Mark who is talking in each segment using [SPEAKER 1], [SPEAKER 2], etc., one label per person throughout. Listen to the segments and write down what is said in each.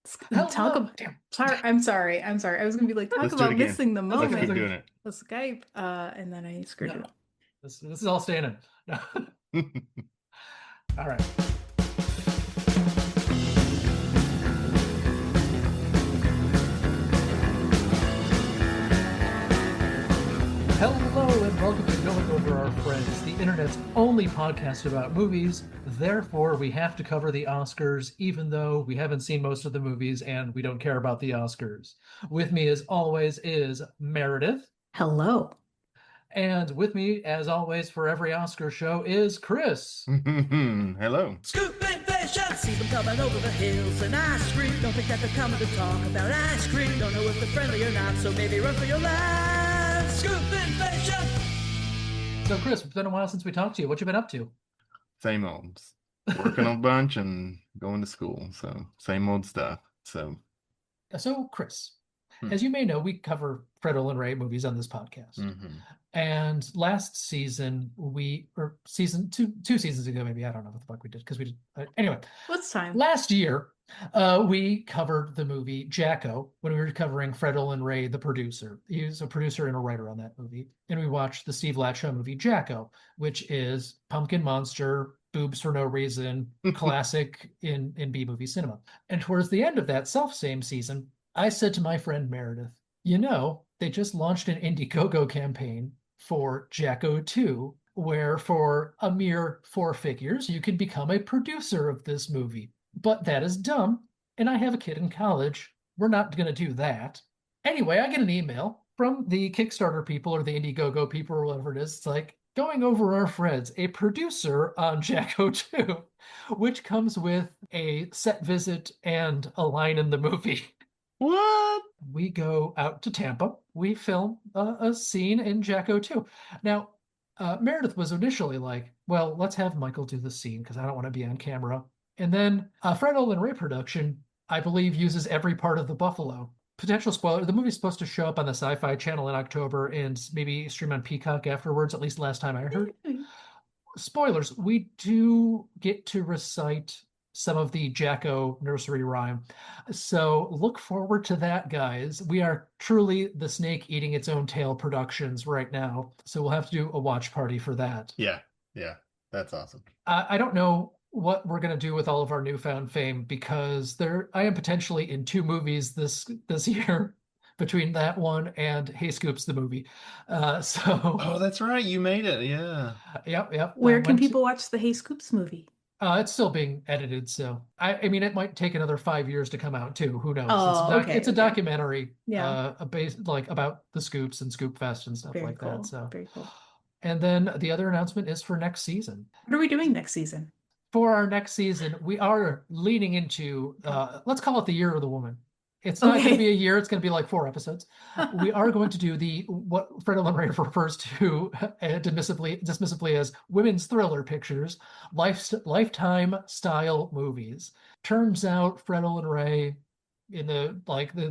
[SPEAKER 1] Talk
[SPEAKER 2] Hello.
[SPEAKER 1] about.
[SPEAKER 2] Damn.
[SPEAKER 1] Sorry, I'm sorry. I'm sorry. I was gonna be like, talk
[SPEAKER 3] Let's do it
[SPEAKER 1] about
[SPEAKER 3] again.
[SPEAKER 1] missing the
[SPEAKER 2] That's
[SPEAKER 3] Let's
[SPEAKER 2] okay. That's
[SPEAKER 3] keep
[SPEAKER 1] moment.
[SPEAKER 3] doing
[SPEAKER 2] okay.
[SPEAKER 3] it.
[SPEAKER 1] The Skype, and then I screwed
[SPEAKER 2] No,
[SPEAKER 1] it
[SPEAKER 2] no.
[SPEAKER 1] up.
[SPEAKER 2] This is all staying in. No. All right. Hello and welcome to Going Over Our Friends, the internet's only podcast about movies. Therefore, we have to cover the Oscars, even though we haven't seen most of the movies and we don't care about the Oscars. With me, as always, is Meredith.
[SPEAKER 1] Hello.
[SPEAKER 2] And with me, as always, for every Oscar show is Chris.
[SPEAKER 3] Hello.
[SPEAKER 4] Scooping fish and see them coming over the hills and ice cream. Don't think that they're coming to talk about ice cream. Don't know if they're friendly or not, so maybe run for your life. Scooping fish and...
[SPEAKER 2] So, Chris, it's been a while since we talked to you. What you been up to?
[SPEAKER 3] Same old. Working a bunch and going to school. So same old stuff. So
[SPEAKER 2] Chris, as you may know, we cover Fred Olen Ray movies on this podcast.
[SPEAKER 3] mhm.
[SPEAKER 2] And last season, or season two seasons ago, maybe, I don't know what the fuck we did, because we did, anyway.
[SPEAKER 1] What's time?
[SPEAKER 2] Last year, we covered the movie Jacko when we were covering Fred Olen Ray, the producer. He was a producer and a writer on that movie. And we watched the Steve Latshaw movie Jacko, which is Pumpkin Monster, boobs for no reason, classic in B-movie cinema. And towards the end of that same season, I said to my friend Meredith, they just launched an Indiegogo campaign for Jacko 2, where for a mere 4 figures, you can become a producer of this movie. But that is dumb, and I have a kid in college. We're not going to do that. Anyway, I get an email from the Kickstarter people or the Indiegogo people or whatever it is. It's like, Going Over Our Friends, a producer on Jacko 2, which comes with a set visit and a line in the movie.
[SPEAKER 3] What?
[SPEAKER 2] We go out to Tampa. We film a scene in Jacko 2. Now, Meredith was initially like, well, let's have Michael do the scene because I don't want to be on camera. And then Fred Olen Ray production, I believe, uses every part of the buffalo. Potential spoiler, the movie's supposed to show up on the Sci-Fi Channel in October and maybe stream on Peacock afterwards, at least last time I heard. Spoilers, we do get to recite some of the Jacko nursery rhyme. So look forward to that, guys. We are truly the snake eating its own tail productions right now. So we'll have to do a watch party for that.
[SPEAKER 3] Yeah. That's awesome.
[SPEAKER 2] I don't know what we're going to do with all of our newfound fame because I am potentially in 2 movies this year between that one and Hey Scoops, the movie.
[SPEAKER 3] Oh, that's right. You made it. Yeah.
[SPEAKER 2] Yep.
[SPEAKER 1] Where can people watch the Hey Scoops movie?
[SPEAKER 2] It's still being edited, so I mean, it might take another 5 years to come out too. Who knows?
[SPEAKER 1] Oh,
[SPEAKER 2] It's a documentary,
[SPEAKER 1] Yeah.
[SPEAKER 2] about the Scoops and Scoop Fest and stuff
[SPEAKER 1] Very
[SPEAKER 2] like
[SPEAKER 1] cool.
[SPEAKER 2] that. So,
[SPEAKER 1] Very cool.
[SPEAKER 2] and then the other announcement is for next season.
[SPEAKER 1] What are we doing next season?
[SPEAKER 2] For our next season, we are leaning into let's call it the Year of the Woman. It's not going to be a year; it's going to be like 4 episodes. We are going to do what Fred Olen Ray refers to dismissively as women's thriller pictures, lifetime style movies. Turns out Fred Olen Ray in the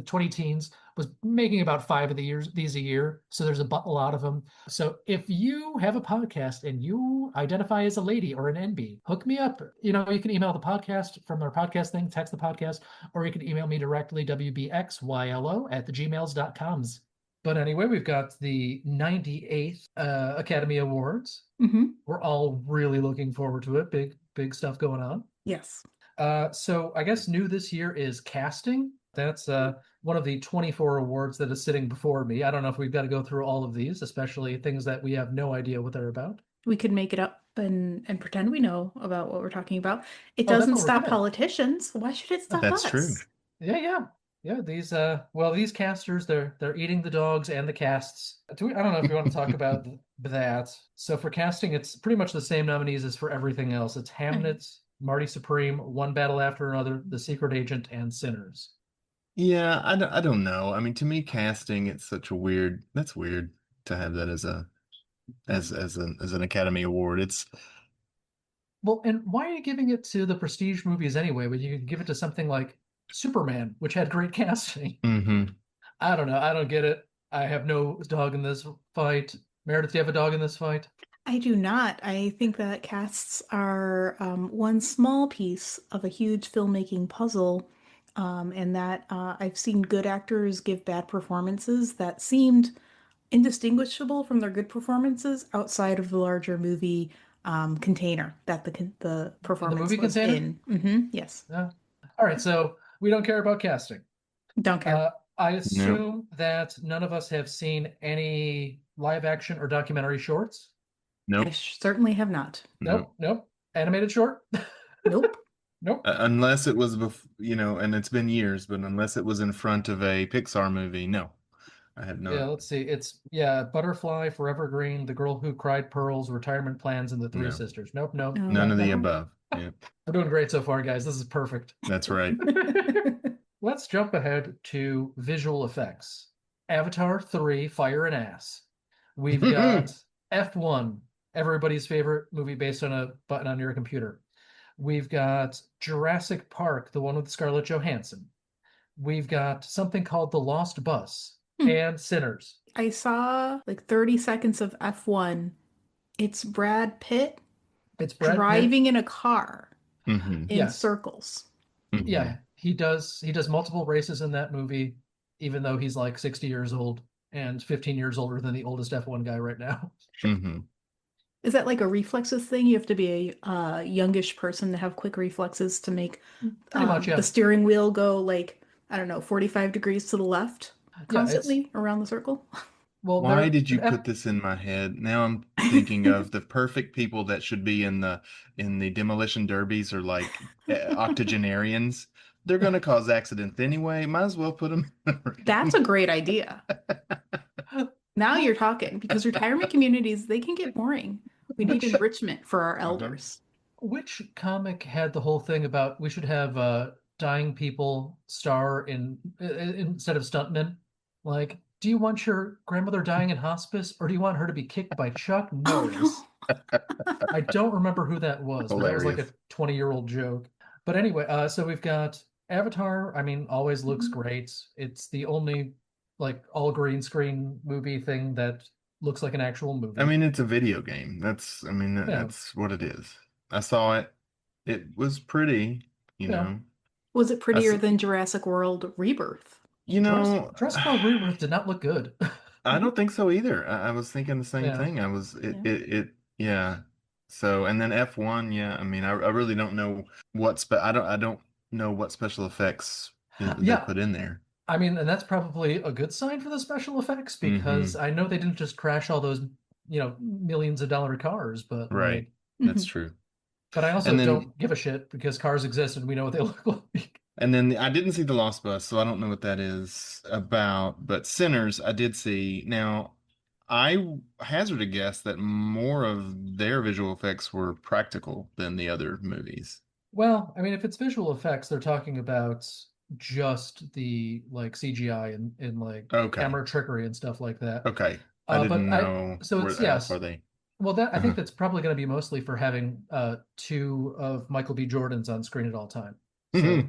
[SPEAKER 2] 20 teens was making about 5 of these a year, so there's a lot of them. So if you have a podcast and you identify as a lady or an NB, hook me up. You can email the podcast from our podcast thing, text the podcast, or you can email me directly, wbxylo@thegmails.coms. But anyway, we've got the 98th Academy Awards.
[SPEAKER 1] Mm-hmm.
[SPEAKER 2] We're all really looking forward to it. Big stuff going on.
[SPEAKER 1] Yes.
[SPEAKER 2] So I guess new this year is casting. That's one of the 24 awards that is sitting before me. I don't know if we've got to go through all of these, especially things that we have no idea what they're about.
[SPEAKER 1] We could make it up and pretend we know about what we're talking about. It doesn't stop politicians. Why should it stop us?
[SPEAKER 3] That's true.
[SPEAKER 2] Yeah. These casters, they're eating the dogs and the casts. I don't know if you want to talk about that. So for casting, it's pretty much the same nominees as for everything else. It's Hamnet, Marty Supreme, One Battle After Another, The Secret Agent, and Sinners.
[SPEAKER 3] Yeah, I don't know. I mean, to me, casting, it's such a weird. That's weird to have that as an Academy Award. It's
[SPEAKER 2] Well, and why are you giving it to the prestige movies anyway, when you can give it to something like Superman, which had great casting? I don't know. I don't get it. I have no dog in this fight. Meredith, do you have a dog in this fight?
[SPEAKER 1] I do not. I think that casts are one small piece of a huge filmmaking puzzle. and that I've seen good actors give bad performances that seemed indistinguishable from their good performances outside of the larger movie container that the
[SPEAKER 2] In the
[SPEAKER 1] performance
[SPEAKER 2] movie
[SPEAKER 1] was
[SPEAKER 2] container?
[SPEAKER 1] in. Yes.
[SPEAKER 2] Yeah. All right, so we don't care about casting.
[SPEAKER 1] Don't care.
[SPEAKER 2] I
[SPEAKER 3] Nope.
[SPEAKER 2] assume that none of us have seen any live action or documentary shorts.
[SPEAKER 1] I
[SPEAKER 3] Nope.
[SPEAKER 1] certainly have not.
[SPEAKER 2] Nope. Animated short?
[SPEAKER 1] Nope.
[SPEAKER 2] Nope.
[SPEAKER 3] Unless it was, and it's been years, but unless it was in front of a Pixar movie, no, I have
[SPEAKER 2] Yeah,
[SPEAKER 3] not.
[SPEAKER 2] let's see. It's Butterfly, Forever Green, The Girl Who Cried Pearls, Retirement Plans, and The Three
[SPEAKER 3] No.
[SPEAKER 2] Sisters. Nope.
[SPEAKER 1] No.
[SPEAKER 3] None of the
[SPEAKER 2] No.
[SPEAKER 3] above. Yeah,
[SPEAKER 2] We're doing great so far, guys. This is perfect.
[SPEAKER 3] that's right.
[SPEAKER 2] Let's jump ahead to visual effects. Avatar 3, Fire and Ass. We've got F1, everybody's favorite movie based on a button on your computer. We've got Jurassic Park, the one with Scarlett Johansson. We've got something called The Lost Bus and Sinners.
[SPEAKER 1] I saw like 30 seconds of F1. It's Brad Pitt
[SPEAKER 2] It's Brad Pitt.
[SPEAKER 1] driving in a car
[SPEAKER 3] Mhm.
[SPEAKER 1] in
[SPEAKER 2] Yes.
[SPEAKER 1] circles.
[SPEAKER 3] Mhm.
[SPEAKER 2] Yeah, he does multiple races in that movie, even though he's like 60 years old and 15 years older than the oldest F1 guy right now.
[SPEAKER 3] Mhm.
[SPEAKER 1] Is that like a reflexes thing? You have to be a youngish person to have quick reflexes to make
[SPEAKER 2] Pretty much, yeah.
[SPEAKER 1] the steering wheel go like, I don't know, 45 degrees to the left constantly around the circle.
[SPEAKER 2] Well,
[SPEAKER 3] Why did you put this in my head? Now I'm thinking of the perfect people that should be in the demolition derbies or like octogenarians. They're going to cause accidents anyway. Might as well put them.
[SPEAKER 1] That's a great idea. Now you're talking, because retirement communities, they can get boring. We need enrichment for our elders.
[SPEAKER 2] Which comic had the whole thing about we should have dying people star instead of stuntmen? Like, do you want your grandmother dying in hospice, or do you want her to be kicked by Chuck Norris?
[SPEAKER 1] Oh, no.
[SPEAKER 2] I don't remember who that was, but that was like a 20-year-old joke. But anyway, so we've got Avatar. I mean, always looks great. It's the only like all green screen movie thing that looks like an actual movie.
[SPEAKER 3] I mean, it's a video game. That's what it is. I saw it. It was pretty, you know.
[SPEAKER 1] Was it prettier than Jurassic World Rebirth?
[SPEAKER 2] Jurassic World Rebirth did not look good.
[SPEAKER 3] I don't think so either. I was thinking the same
[SPEAKER 2] Yeah.
[SPEAKER 3] thing. Yeah. So, and then F1, yeah. I mean, I really don't know I don't know what special effects they put in there.
[SPEAKER 2] I mean, and that's probably a good sign for the special effects because I know they didn't just crash all those, millions of dollar cars, but
[SPEAKER 3] Right. That's true.
[SPEAKER 2] But I also don't give a shit because cars exist and we know what they look like.
[SPEAKER 3] And then I didn't see The Lost Bus, so I don't know what that is about. But Sinners, I did see. Now, I hazard a guess that more of their visual effects were practical than the other movies.
[SPEAKER 2] Well, I mean, if it's visual effects, they're talking about just the like CGI and like camera trickery and stuff like that.
[SPEAKER 3] Okay. I didn't know.
[SPEAKER 2] So it's
[SPEAKER 3] yes. Are they?
[SPEAKER 2] Well, I think that's probably going to be mostly for having two of Michael B. Jordan's on screen at all time. So,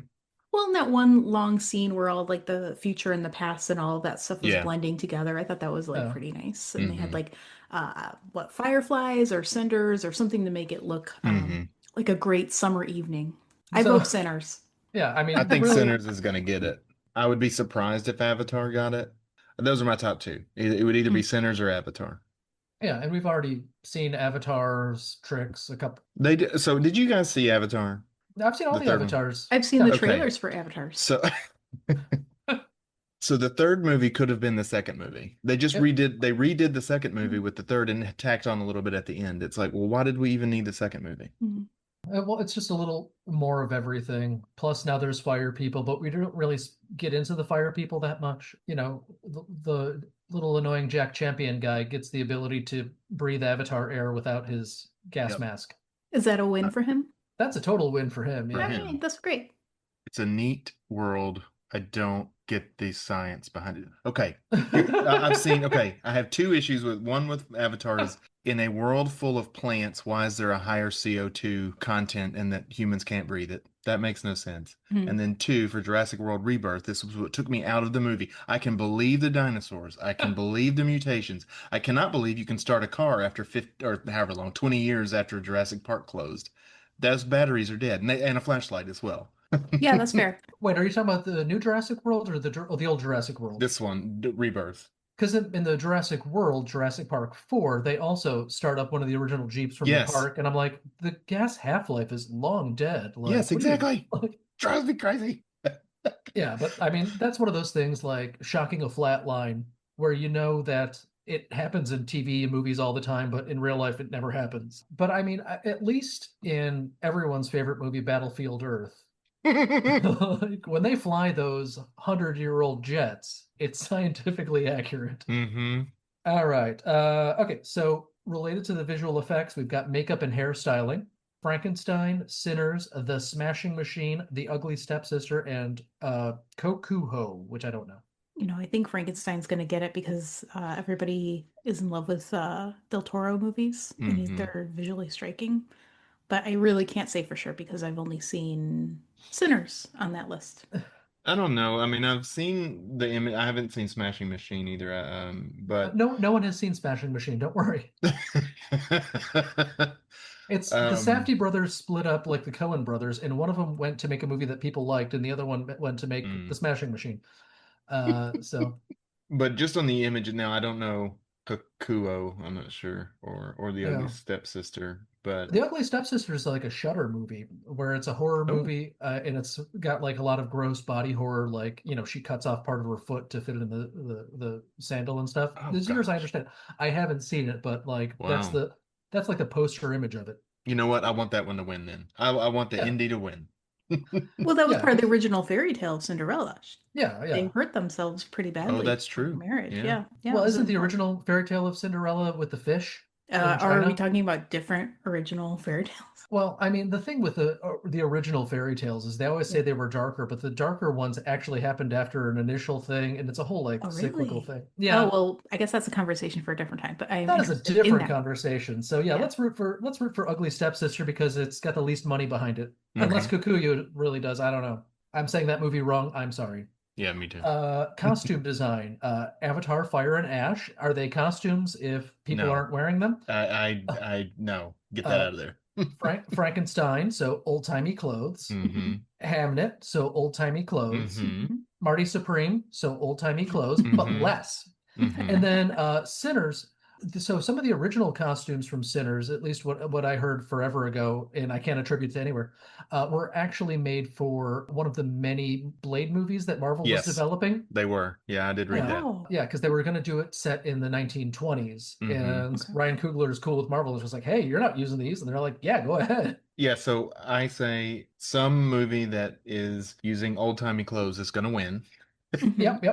[SPEAKER 1] well, in that one long scene where all like the future and the past and all of that stuff was blending together, I thought that was like pretty nice. And they had like fireflies or cinders or something to make it look like a great summer evening. I vote Sinners.
[SPEAKER 2] Yeah, I mean,
[SPEAKER 3] I think Sinners is going to get it. I would be surprised if Avatar got it. Those are my top two. It would either be Sinners or Avatar.
[SPEAKER 2] Yeah, and we've already seen Avatar's tricks a couple.
[SPEAKER 3] So did you guys see Avatar?
[SPEAKER 2] I've seen all the Avatars.
[SPEAKER 1] I've seen the trailers for Avatars.
[SPEAKER 3] So, so the third movie could have been the second movie. They just redid the second movie with the third and tacked on a little bit at the end. It's like, well, why did we even need the second movie?
[SPEAKER 2] Well, it's just a little more of everything. Plus, now there's fire people, but we don't really get into the fire people that much. The little annoying Jack Champion guy gets the ability to breathe Avatar air without his gas mask.
[SPEAKER 1] Is that a win for him?
[SPEAKER 2] That's a total win for him. Yeah.
[SPEAKER 1] I mean, that's great.
[SPEAKER 3] It's a neat world. I don't get the science behind it. Okay. I have two issues with one with Avatar is in a world full of plants, why is there a higher CO2 content and that humans can't breathe it? That makes no sense. And then two, for Jurassic World Rebirth, this was what took me out of the movie. I can believe the dinosaurs. I can believe the mutations. I cannot believe you can start a car after 50 or however long, 20 years after Jurassic Park closed. Those batteries are dead, and a flashlight as well.
[SPEAKER 1] Yeah, that's fair.
[SPEAKER 2] Wait, are you talking about the new Jurassic World or the old Jurassic World?
[SPEAKER 3] This one, Rebirth.
[SPEAKER 2] Because in the Jurassic World, Jurassic Park 4, they also start up one of the original Jeeps from the
[SPEAKER 3] Yes.
[SPEAKER 2] park, and I'm like, the gas half-life is long dead. Like,
[SPEAKER 3] Yes,
[SPEAKER 2] what do you-
[SPEAKER 3] exactly.
[SPEAKER 2] like,
[SPEAKER 3] Drives me crazy.
[SPEAKER 2] yeah, but I mean, that's one of those things like shocking a flat line where you know that it happens in TV and movies all the time, but in real life it never happens. But I mean, at least in everyone's favorite movie, Battlefield Earth, like, when they fly those 100-year-old jets, it's scientifically accurate.
[SPEAKER 3] Mm-hmm.
[SPEAKER 2] All right. Okay, so related to the visual effects, we've got makeup and hairstyling. Frankenstein, Sinners, The Smashing Machine, The Ugly Stepsister, and Kokuho, which I don't know.
[SPEAKER 1] I think Frankenstein's going to get it because everybody is in love with Del Toro movies and they're visually striking. But I really can't say for sure because I've only seen Sinners on that list.
[SPEAKER 3] I don't know. I mean, I've seen the image. I haven't seen Smashing Machine either. But
[SPEAKER 2] No one has seen Smashing Machine. Don't worry. It's the Safdie brothers split up like the Coen brothers, and one of them went to make a movie that people liked, and the other one went to make The Smashing Machine. So,
[SPEAKER 3] but just on the image now, I don't know Kakuo. I'm not sure, or the Ugly
[SPEAKER 2] Yeah.
[SPEAKER 3] Stepsister. But
[SPEAKER 2] The Ugly Stepsister is like a Shudder movie where it's a horror movie, and it's got like a lot of gross body horror, like she cuts off part of her foot to fit it in the sandal and stuff.
[SPEAKER 3] Oh,
[SPEAKER 2] As near as I
[SPEAKER 3] gosh.
[SPEAKER 2] understand, I haven't seen it, but like
[SPEAKER 3] Wow.
[SPEAKER 2] that's like the poster image of it.
[SPEAKER 3] You know what? I want that one to win then. I want the
[SPEAKER 2] Yeah.
[SPEAKER 3] indie to win.
[SPEAKER 1] Well, that was
[SPEAKER 2] Yeah.
[SPEAKER 1] part of the original fairy tale of Cinderella.
[SPEAKER 2] Yeah,
[SPEAKER 1] They
[SPEAKER 2] yeah.
[SPEAKER 1] hurt themselves pretty badly.
[SPEAKER 3] Oh, that's
[SPEAKER 1] before
[SPEAKER 3] true.
[SPEAKER 1] Marriage,
[SPEAKER 3] Yeah.
[SPEAKER 1] yeah.
[SPEAKER 2] Well,
[SPEAKER 1] it was
[SPEAKER 2] isn't the
[SPEAKER 1] important.
[SPEAKER 2] original fairy tale of Cinderella with the fish in
[SPEAKER 1] Are
[SPEAKER 2] China?
[SPEAKER 1] we talking about different original fairy tales?
[SPEAKER 2] Well, I mean, the thing with the original fairy tales is they always say they were darker, but the darker ones actually happened after an initial thing, and it's a whole like
[SPEAKER 1] Oh,
[SPEAKER 2] cyclical
[SPEAKER 1] really?
[SPEAKER 2] thing. Yeah.
[SPEAKER 1] Oh, well, I guess that's a conversation for a different time. But I'm
[SPEAKER 2] That is a
[SPEAKER 1] interested in
[SPEAKER 2] different
[SPEAKER 1] that.
[SPEAKER 2] conversation. So yeah,
[SPEAKER 1] Yeah.
[SPEAKER 2] let's root for Ugly Stepsister because it's got the least money behind it. Unless Kikuyu really does. I don't know. I'm saying that movie wrong. I'm sorry.
[SPEAKER 3] Yeah, me too.
[SPEAKER 2] Costume design. Avatar, Fire and Ash. Are they costumes if people
[SPEAKER 3] No.
[SPEAKER 2] aren't wearing them?
[SPEAKER 3] I no. Get that out of there.
[SPEAKER 2] Frankenstein, so old-timey clothes. Hamnet, so old-timey clothes. Marty Supreme, so old-timey clothes, but less. And then Sinners. So some of the original costumes from Sinners, at least what I heard forever ago, and I can't attribute to anywhere, were actually made for one of the many Blade movies that Marvel was developing.
[SPEAKER 3] They were. Yeah, I did read that.
[SPEAKER 2] Yeah, because they were going to do it set in the 1920s. And Ryan Coogler is cool with Marvel. It's just like, hey, you're not using these. And they're like, yeah, go ahead.
[SPEAKER 3] Yeah, so I say some movie that is using old-timey clothes is going to win.
[SPEAKER 2] Yep.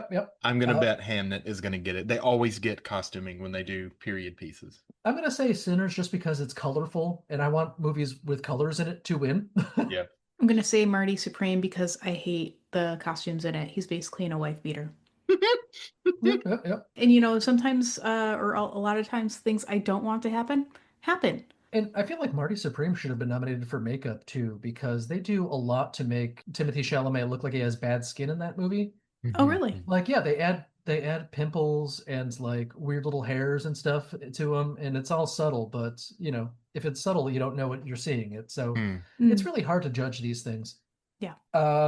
[SPEAKER 3] I'm going to bet Hamnet is going to get it. They always get costuming when they do period pieces.
[SPEAKER 2] I'm going to say Sinners just because it's colorful, and I want movies with colors in it to win.
[SPEAKER 3] Yep.
[SPEAKER 1] I'm going to say Marty Supreme because I hate the costumes in it. He's basically in a wife beater.
[SPEAKER 2] Yep.
[SPEAKER 1] And sometimes, or a lot of times, things I don't want to happen.
[SPEAKER 2] And I feel like Marty Supreme should have been nominated for makeup too, because they do a lot to make Timothée Chalamet look like he has bad skin in that movie.
[SPEAKER 1] Oh, really?
[SPEAKER 2] Like, yeah, they add pimples and like weird little hairs and stuff to him, and it's all subtle. But if it's subtle, you don't know what you're seeing it. So it's really hard to judge these things.
[SPEAKER 1] Yeah.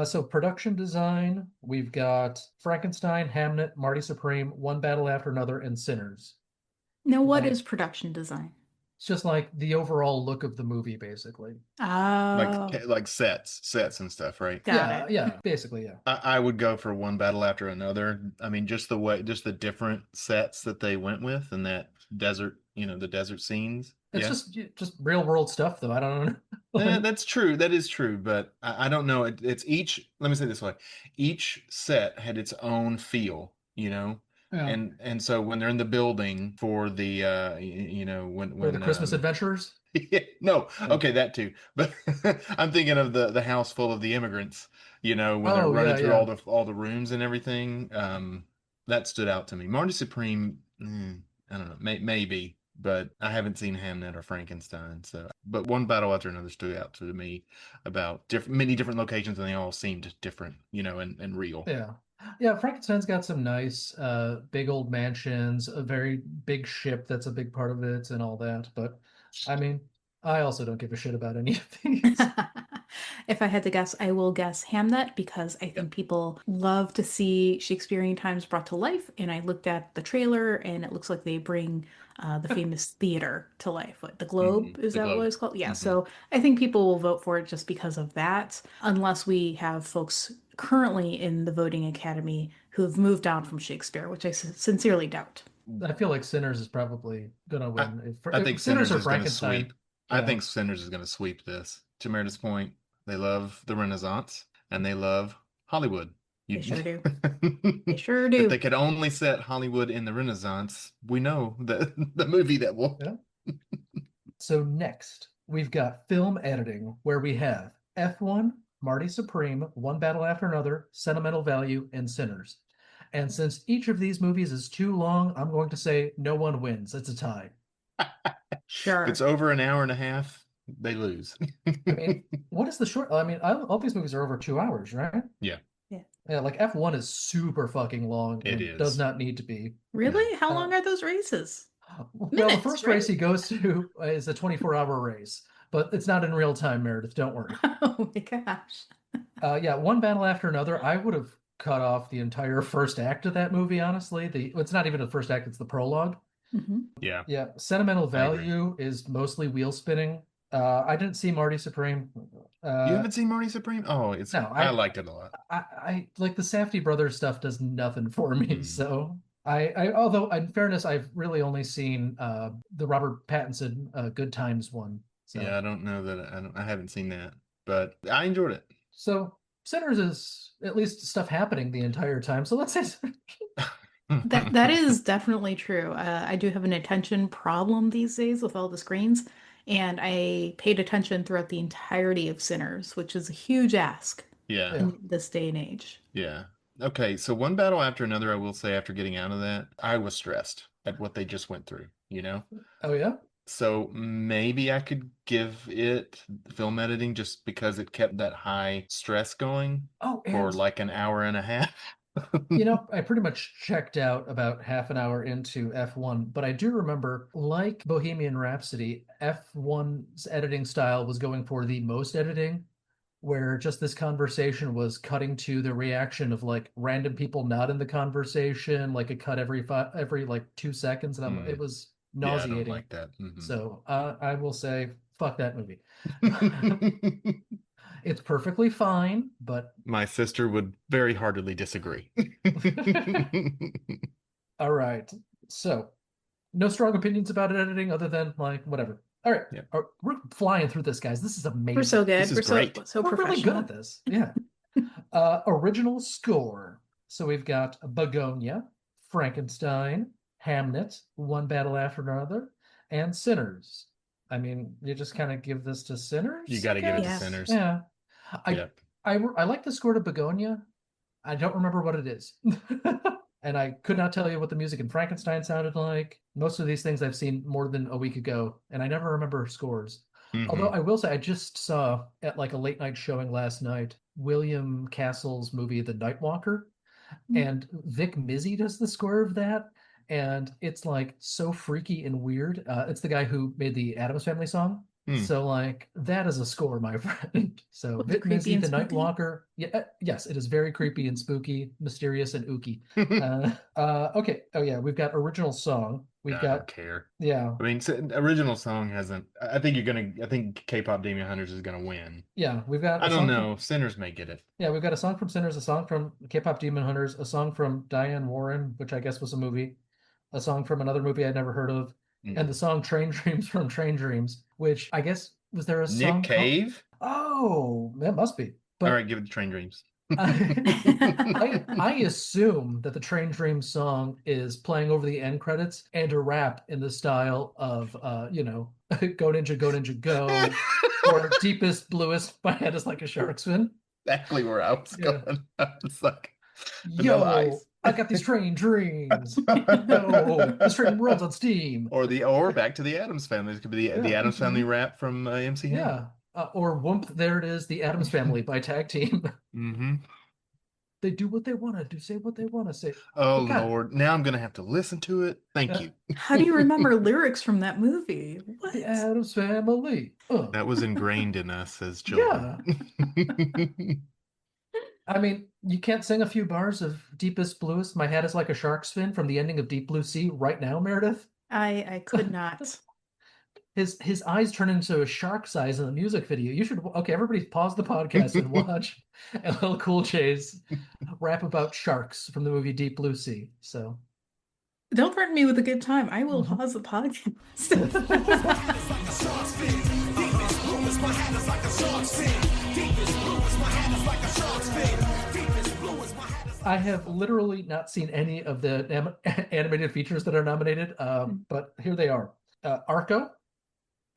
[SPEAKER 2] So production design, we've got Frankenstein, Hamnet, Marty Supreme, One Battle After Another, and Sinners.
[SPEAKER 1] Now, what is production design?
[SPEAKER 2] It's just like the overall look of the movie, basically.
[SPEAKER 1] Oh.
[SPEAKER 3] Like sets and stuff, right?
[SPEAKER 1] Got it.
[SPEAKER 2] Yeah, basically, yeah.
[SPEAKER 3] I would go for One Battle After Another. I mean, just the different sets that they went with and that desert, the desert scenes.
[SPEAKER 2] It's just real world stuff, though. I don't know.
[SPEAKER 3] That's true. That is true. But I don't know. It's each. Let me say it this way: each set had its own feel.
[SPEAKER 2] Yeah.
[SPEAKER 3] And so when they're in the building for the when
[SPEAKER 2] the Christmas Adventurers.
[SPEAKER 3] No, okay, that too. But I'm thinking of the house full of the immigrants. When they're running through all the rooms and everything. That stood out to me. Marty Supreme. I don't know. Maybe. But I haven't seen Hamnet or Frankenstein. But One Battle After Another stood out to me about many different locations, and they all seemed different, and real.
[SPEAKER 2] Yeah, Frankenstein's got some nice big old mansions, a very big ship that's a big part of it and all that. But I mean, I also don't give a shit about any of these.
[SPEAKER 1] If I had to guess, I will guess Hamnet because I think people love to see Shakespearean times brought to life. And I looked at the trailer and it looks like they bring the famous theater to life. What, the Globe? Is
[SPEAKER 3] The
[SPEAKER 1] that
[SPEAKER 3] Globe.
[SPEAKER 1] what it's called? Yeah. So I think people will vote for it just because of that, unless we have folks currently in the voting academy who have moved on from Shakespeare, which I sincerely doubt.
[SPEAKER 2] I feel like Sinners is probably gonna win.
[SPEAKER 3] I think Sinners
[SPEAKER 2] or
[SPEAKER 3] is going to
[SPEAKER 2] Frankenstein.
[SPEAKER 3] sweep. I think Sinners is going to sweep this. To Meredith's point, they love the Renaissance and they love Hollywood.
[SPEAKER 1] They sure do. They sure do.
[SPEAKER 3] If they could only set Hollywood in the Renaissance, we know the movie that will.
[SPEAKER 2] Yeah. So next, we've got film editing, where we have F1, Marty Supreme, One Battle After Another, Sentimental Value, and Sinners. And since each of these movies is too long, I'm going to say no one wins. It's a tie.
[SPEAKER 1] Sure.
[SPEAKER 3] If it's over an hour and a half, they lose.
[SPEAKER 2] I mean, what is the short? I mean, all these movies are over 2 hours, right?
[SPEAKER 3] Yeah.
[SPEAKER 2] Yeah, like F1 is super fucking long.
[SPEAKER 3] It is.
[SPEAKER 2] Does not need to be.
[SPEAKER 1] Really? How long are those races?
[SPEAKER 2] Well,
[SPEAKER 1] Minutes,
[SPEAKER 2] the first
[SPEAKER 1] right?
[SPEAKER 2] race he goes to is a 24-hour race, but it's not in real time, Meredith. Don't worry.
[SPEAKER 1] Oh my gosh.
[SPEAKER 2] Yeah, One Battle After Another. I would have cut off the entire first act of that movie, honestly. It's not even the first act, it's the prologue.
[SPEAKER 1] Mm-hmm.
[SPEAKER 3] Yeah.
[SPEAKER 2] Yeah, Sentimental Value is mostly wheel spinning. I didn't see Marty Supreme.
[SPEAKER 3] You haven't seen Marty Supreme? Oh, I liked it a lot.
[SPEAKER 2] I like the Safdie brothers stuff does nothing for me. So although in fairness, I've really only seen the Robert Pattinson Good Times one. So.
[SPEAKER 3] Yeah, I don't know that I haven't seen that, but I enjoyed it.
[SPEAKER 2] So Sinners is at least stuff happening the entire time. So let's say
[SPEAKER 1] that is definitely true. I do have an attention problem these days with all the screens, and I paid attention throughout the entirety of Sinners, which is a huge ask in this day and age.
[SPEAKER 3] Yeah. Okay, so One Battle After Another, I will say, after getting out of that, I was stressed at what they just went through, you know?
[SPEAKER 2] Oh, yeah?
[SPEAKER 3] So maybe I could give it film editing just because it kept that high stress going for like an hour and a half.
[SPEAKER 2] You know, I pretty much checked out about half an hour into F1, but I do remember, like Bohemian Rhapsody, F1's editing style was going for the most editing, where just this conversation was cutting to the reaction of like random people not in the conversation, like a cut every like 2 seconds, and it was nauseating.
[SPEAKER 3] Yeah, I don't like that. Mm-hmm.
[SPEAKER 2] So I will say, fuck that movie. It's perfectly fine, but...
[SPEAKER 3] My sister would very heartily disagree.
[SPEAKER 2] All right. So, no strong opinions about editing other than, like, whatever. All right. Yeah. We're flying through this, guys. This is amazing.
[SPEAKER 1] We're so good.
[SPEAKER 3] This is great.
[SPEAKER 1] So
[SPEAKER 2] we're really good at this. Yeah. Original score. So we've got Begonia, Frankenstein, Hamnet, One Battle After Another, and Sinners. I mean, you just kind of give this to Sinners?
[SPEAKER 3] You got to give it to Sinners.
[SPEAKER 2] Yeah. I like the score to Begonia. I don't remember what it is. And I could not tell you what the music in Frankenstein sounded like. Most of these things I've seen more than a week ago, and I never remember scores. Mm-hmm. Although I will say, I just saw at like a late night showing last night, William Castle's movie, The Nightwalker. Mm-hmm. And Vic Mizzy does the score of that. And it's like so freaky and weird. It's the guy who made the Addams Family song. So like that is a score, my friend. So Vic Mizzy, The Nightwalker. Yeah, yes, it is very creepy and spooky, mysterious and ooky. Okay. Oh yeah, we've got original song. I don't
[SPEAKER 3] care.
[SPEAKER 2] Yeah.
[SPEAKER 3] I mean, original song hasn't. I think K-pop Demon Hunters is gonna win.
[SPEAKER 2] Yeah, we've got.
[SPEAKER 3] I don't know. Sinners may get it.
[SPEAKER 2] Yeah, we've got a song from Sinners, a song from K-pop Demon Hunters, a song from Diane Warren, which I guess was a movie, a song from another movie I'd never heard of. And the song Train Dreams from Train Dreams, which I guess, was there a song?
[SPEAKER 3] Nick Cave?
[SPEAKER 2] Oh, that must be. But
[SPEAKER 3] all right, give it to Train Dreams.
[SPEAKER 2] I assume that the Train Dreams song is playing over the end credits and a rap in the style of, Go Ninja, Go Ninja, Go, or Deepest, Bluest, My Head is Like a Shark's Fin.
[SPEAKER 3] Exactly where I was going. It's like,
[SPEAKER 2] yo, I got these train dreams. No, this train runs on steam.
[SPEAKER 3] Or back to the Addams Family. It could be the Addams Family rap from MC Hammer.
[SPEAKER 2] Yeah. Or Whoomp, there it is, the Addams Family by Tag Team.
[SPEAKER 3] Mm-hmm.
[SPEAKER 2] They do what they want to do, say what they want to say.
[SPEAKER 3] Oh,
[SPEAKER 2] God.
[SPEAKER 3] Lord. Now I'm going to have to listen to it. Thank you.
[SPEAKER 1] How do you remember lyrics from that movie? What?
[SPEAKER 2] The Addams Family.
[SPEAKER 3] That was ingrained in us as children.
[SPEAKER 2] Yeah. I mean, you can't sing a few bars of Deepest Bluest, My Hat is Like a Shark's Fin from the ending of Deep Blue Sea right now, Meredith?
[SPEAKER 1] I could not.
[SPEAKER 2] His eyes turn into a shark's eyes in the music video. You should, okay, everybody pause the podcast and watch LL Cool J's rap about sharks from the movie Deep Blue Sea. So
[SPEAKER 1] don't threaten me with a good time. I will pause the podcast.
[SPEAKER 2] I have literally not seen any of the animated features that are nominated, but here they are. Arco,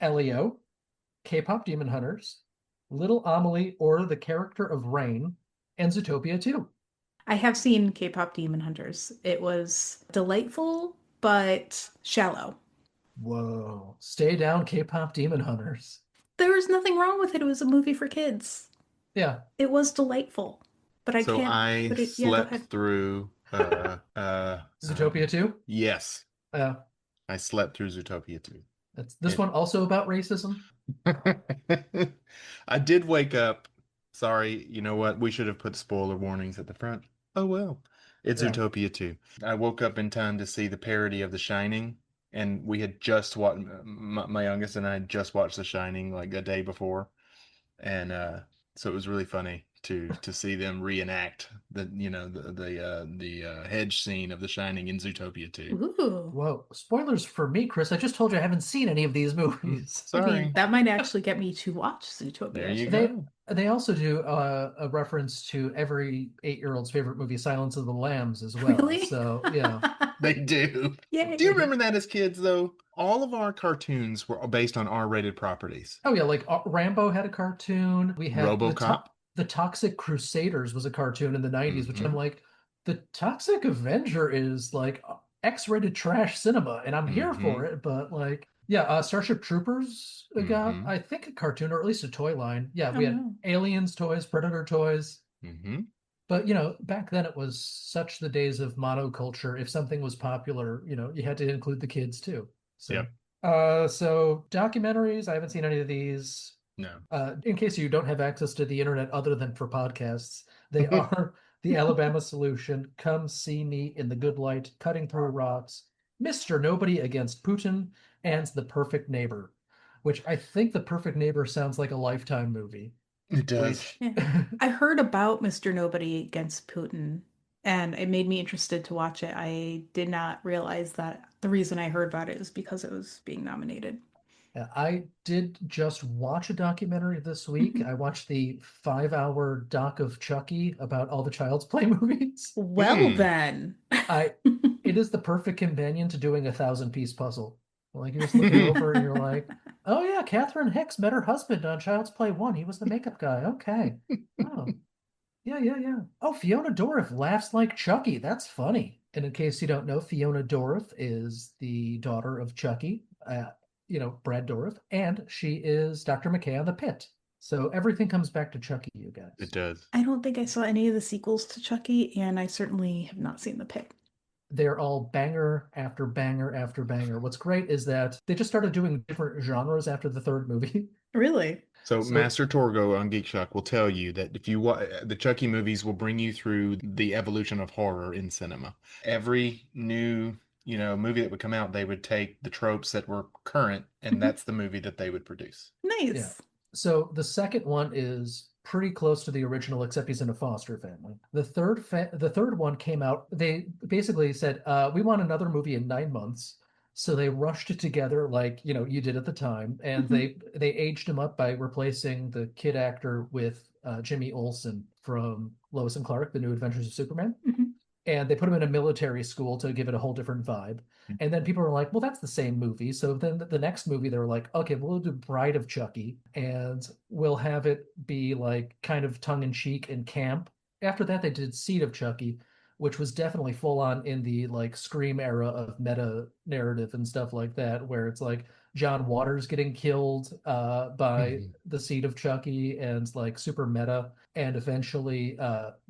[SPEAKER 2] Elio, K-pop Demon Hunters, Little Amelie or the Character of Rain, and Zootopia 2.
[SPEAKER 1] I have seen K-pop Demon Hunters. It was delightful, but shallow.
[SPEAKER 2] Whoa. Stay down, K-pop Demon Hunters.
[SPEAKER 1] There was nothing wrong with it. It was a movie for kids.
[SPEAKER 2] Yeah.
[SPEAKER 1] It was delightful. But I
[SPEAKER 3] so
[SPEAKER 1] can't.
[SPEAKER 3] I slept through
[SPEAKER 2] Zootopia 2?
[SPEAKER 3] Yes.
[SPEAKER 2] Yeah.
[SPEAKER 3] I slept through Zootopia 2.
[SPEAKER 2] This one also about racism?
[SPEAKER 3] I did wake up. Sorry, you know what? We should have put spoiler warnings at the front. Oh well. It's Zootopia 2. I woke up in time to see the parody of The Shining, and we had just watched, my youngest and I had just watched The Shining like a day before. And so it was really funny to see them reenact the hedge scene of The Shining in Zootopia 2.
[SPEAKER 1] Ooh.
[SPEAKER 2] Whoa. Spoilers for me, Chris. I just told you I haven't seen any of these movies.
[SPEAKER 3] Sorry.
[SPEAKER 1] I mean, that might actually get me to watch Zootopia.
[SPEAKER 3] There you go.
[SPEAKER 2] They also do a reference to every 8-year-old's favorite movie, Silence of the Lambs, as well.
[SPEAKER 1] Really?
[SPEAKER 2] So, yeah.
[SPEAKER 3] They do.
[SPEAKER 1] Yay.
[SPEAKER 3] Do you remember that as kids, though? All of our cartoons were based on R-rated properties.
[SPEAKER 2] Oh, yeah. Like Rambo had a cartoon. We had
[SPEAKER 3] RoboCop.
[SPEAKER 2] The Toxic Crusaders was a cartoon in the 90s, which I'm like, the Toxic Avenger is like X-rated trash cinema, and I'm here for it. But like, yeah, Starship Troopers got, I think, a cartoon or at least a toy line. Yeah, we had Aliens toys, Predator toys. But, you know, back then it was such the days of monoculture. If something was popular, you know, you had to include the kids too. So, so documentaries, I haven't seen any of these.
[SPEAKER 3] No.
[SPEAKER 2] In case you don't have access to the internet other than for podcasts, they are The Alabama Solution, Come See Me in the Good Light, Cutting Through Rocks, Mr. Nobody Against Putin, and The Perfect Neighbor, which I think The Perfect Neighbor sounds like a Lifetime movie.
[SPEAKER 3] It does.
[SPEAKER 1] I heard about Mr. Nobody Against Putin, and it made me interested to watch it. I did not realize that the reason I heard about it is because it was being nominated.
[SPEAKER 2] I did just watch a documentary this week. I watched the 5-hour doc of Chucky about all the Child's Play movies.
[SPEAKER 1] Well, then.
[SPEAKER 2] It is the perfect companion to doing a 1,000-piece puzzle. Like, you're just looking over and you're like, oh yeah, Catherine Hicks met her husband on Child's Play 1. He was the makeup guy. Okay. Oh. Yeah. Oh, Fiona Dourif laughs like Chucky. That's funny. And in case you don't know, Fiona Dourif is the daughter of Chucky. Brad Dourif, and she is Dr. McKay on The Pit. So everything comes back to Chucky, you guys.
[SPEAKER 3] It does.
[SPEAKER 1] I don't think I saw any of the sequels to Chucky, and I certainly have not seen The Pit.
[SPEAKER 2] They're all banger after banger after banger. What's great is that they just started doing different genres after the third movie.
[SPEAKER 1] Really?
[SPEAKER 3] So Master Torgo on Geek Shock will tell you that if you watch the Chucky movies will bring you through the evolution of horror in cinema. Every new movie that would come out, they would take the tropes that were current, and that's the movie that they would produce.
[SPEAKER 1] Nice.
[SPEAKER 2] Yeah. So the second one is pretty close to the original, except he's in a foster family. The third one came out. They basically said, we want another movie in 9 months. So they rushed it together like, you did at the time. And they aged him up by replacing the kid actor with Jimmy Olsen from Lois and Clark, The New Adventures of Superman. And they put him in a military school to give it a whole different vibe. And then people were like, well, that's the same movie. So then the next movie, they were like, okay, we'll do Bride of Chucky, and we'll have it be like kind of tongue-in-cheek and camp. After that, they did Seed of Chucky, which was definitely full on in the like Scream era of meta narrative and stuff like that, where it's like John Waters getting killed by the seed of Chucky, and like super meta. And eventually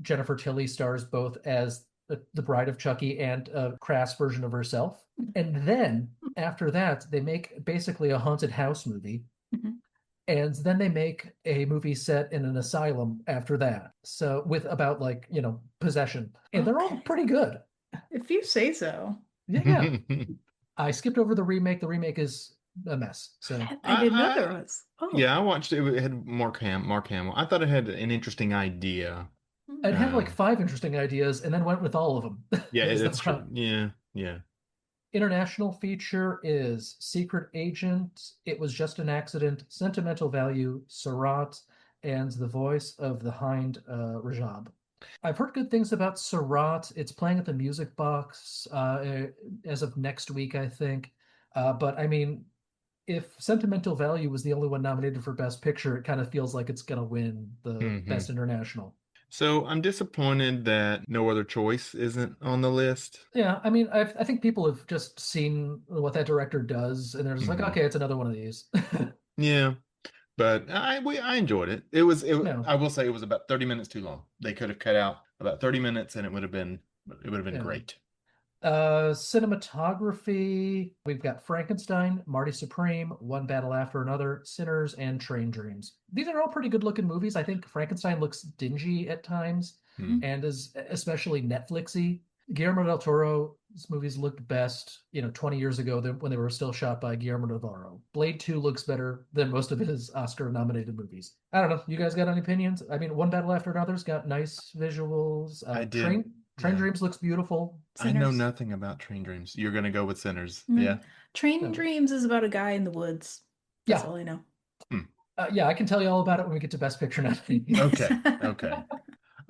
[SPEAKER 2] Jennifer Tilly stars both as the bride of Chucky and a crass version of herself. And then after that, they make basically a haunted house movie. And then they make a movie set in an asylum after that. So with about like, possession. And they're all pretty good.
[SPEAKER 1] If you say so.
[SPEAKER 2] Yeah. I skipped over the remake. The remake is a mess. So
[SPEAKER 1] I didn't know there was. Oh.
[SPEAKER 3] Yeah, I watched it. It had Mark Hamill. I thought it had an interesting idea.
[SPEAKER 2] It had like 5 interesting ideas and then went with all of them.
[SPEAKER 3] Yeah, that's true. Yeah.
[SPEAKER 2] International feature is Secret Agent, It Was Just an Accident, Sentimental Value, Surat, and the voice of the Hind Rajab. I've heard good things about Surat. It's playing at the Music Box as of next week, I think. But I mean, if Sentimental Value was the only one nominated for Best Picture, it kind of feels like it's going to win the Best International.
[SPEAKER 3] So I'm disappointed that No Other Choice isn't on the list.
[SPEAKER 2] Yeah, I mean, I think people have just seen what that director does, and they're just like, okay, it's another one of these.
[SPEAKER 3] Yeah, but I enjoyed it. I will say it was about 30 minutes too long. They could have cut out about 30 minutes, and it would have been great.
[SPEAKER 2] Cinematography, we've got Frankenstein, Marty Supreme, One Battle After Another, Sinners, and Train Dreams. These are all pretty good looking movies. I think Frankenstein looks dingy at times and is especially Netflixy. Guillermo del Toro's movies looked best, 20 years ago when they were still shot by Guillermo del Toro. Blade 2 looks better than most of his Oscar-nominated movies. I don't know. You guys got any opinions? I mean, One Battle After Another's got nice visuals.
[SPEAKER 3] I did.
[SPEAKER 2] Train Dreams looks beautiful.
[SPEAKER 3] Sinners. I know nothing about Train Dreams. You're going to go with Sinners. Yeah.
[SPEAKER 1] Train Dreams is about a guy in the woods. That's all I know.
[SPEAKER 2] Yeah, I can tell you all about it when we get to Best Picture nominations.
[SPEAKER 3] Okay.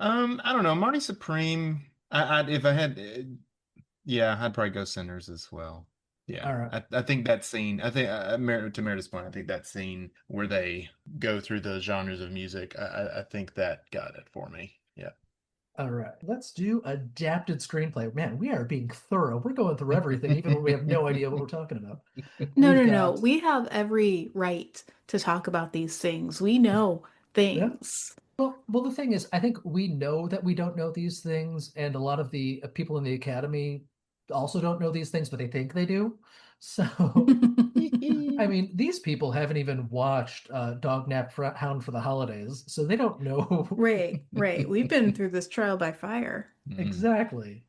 [SPEAKER 3] I don't know. Marty Supreme. If I had, I'd probably go Sinners as well. Yeah.
[SPEAKER 2] All right.
[SPEAKER 3] I think that scene. I think to Meredith's point, I think that scene where they go through the genres of music. I think that got it for me. Yeah.
[SPEAKER 2] All right, let's do adapted screenplay. Man, we are being thorough. We're going through everything, even when we have no idea what we're talking about.
[SPEAKER 1] No. We have every right to talk about these things. We know things.
[SPEAKER 2] Yeah. Well, the thing is, I think we know that we don't know these things, and a lot of the people in the Academy also don't know these things, but they think they do. So, I mean, these people haven't even watched Dog Nap Hound for the Holidays, so they don't know.
[SPEAKER 1] Right. We've been through this trial by fire.
[SPEAKER 2] Exactly.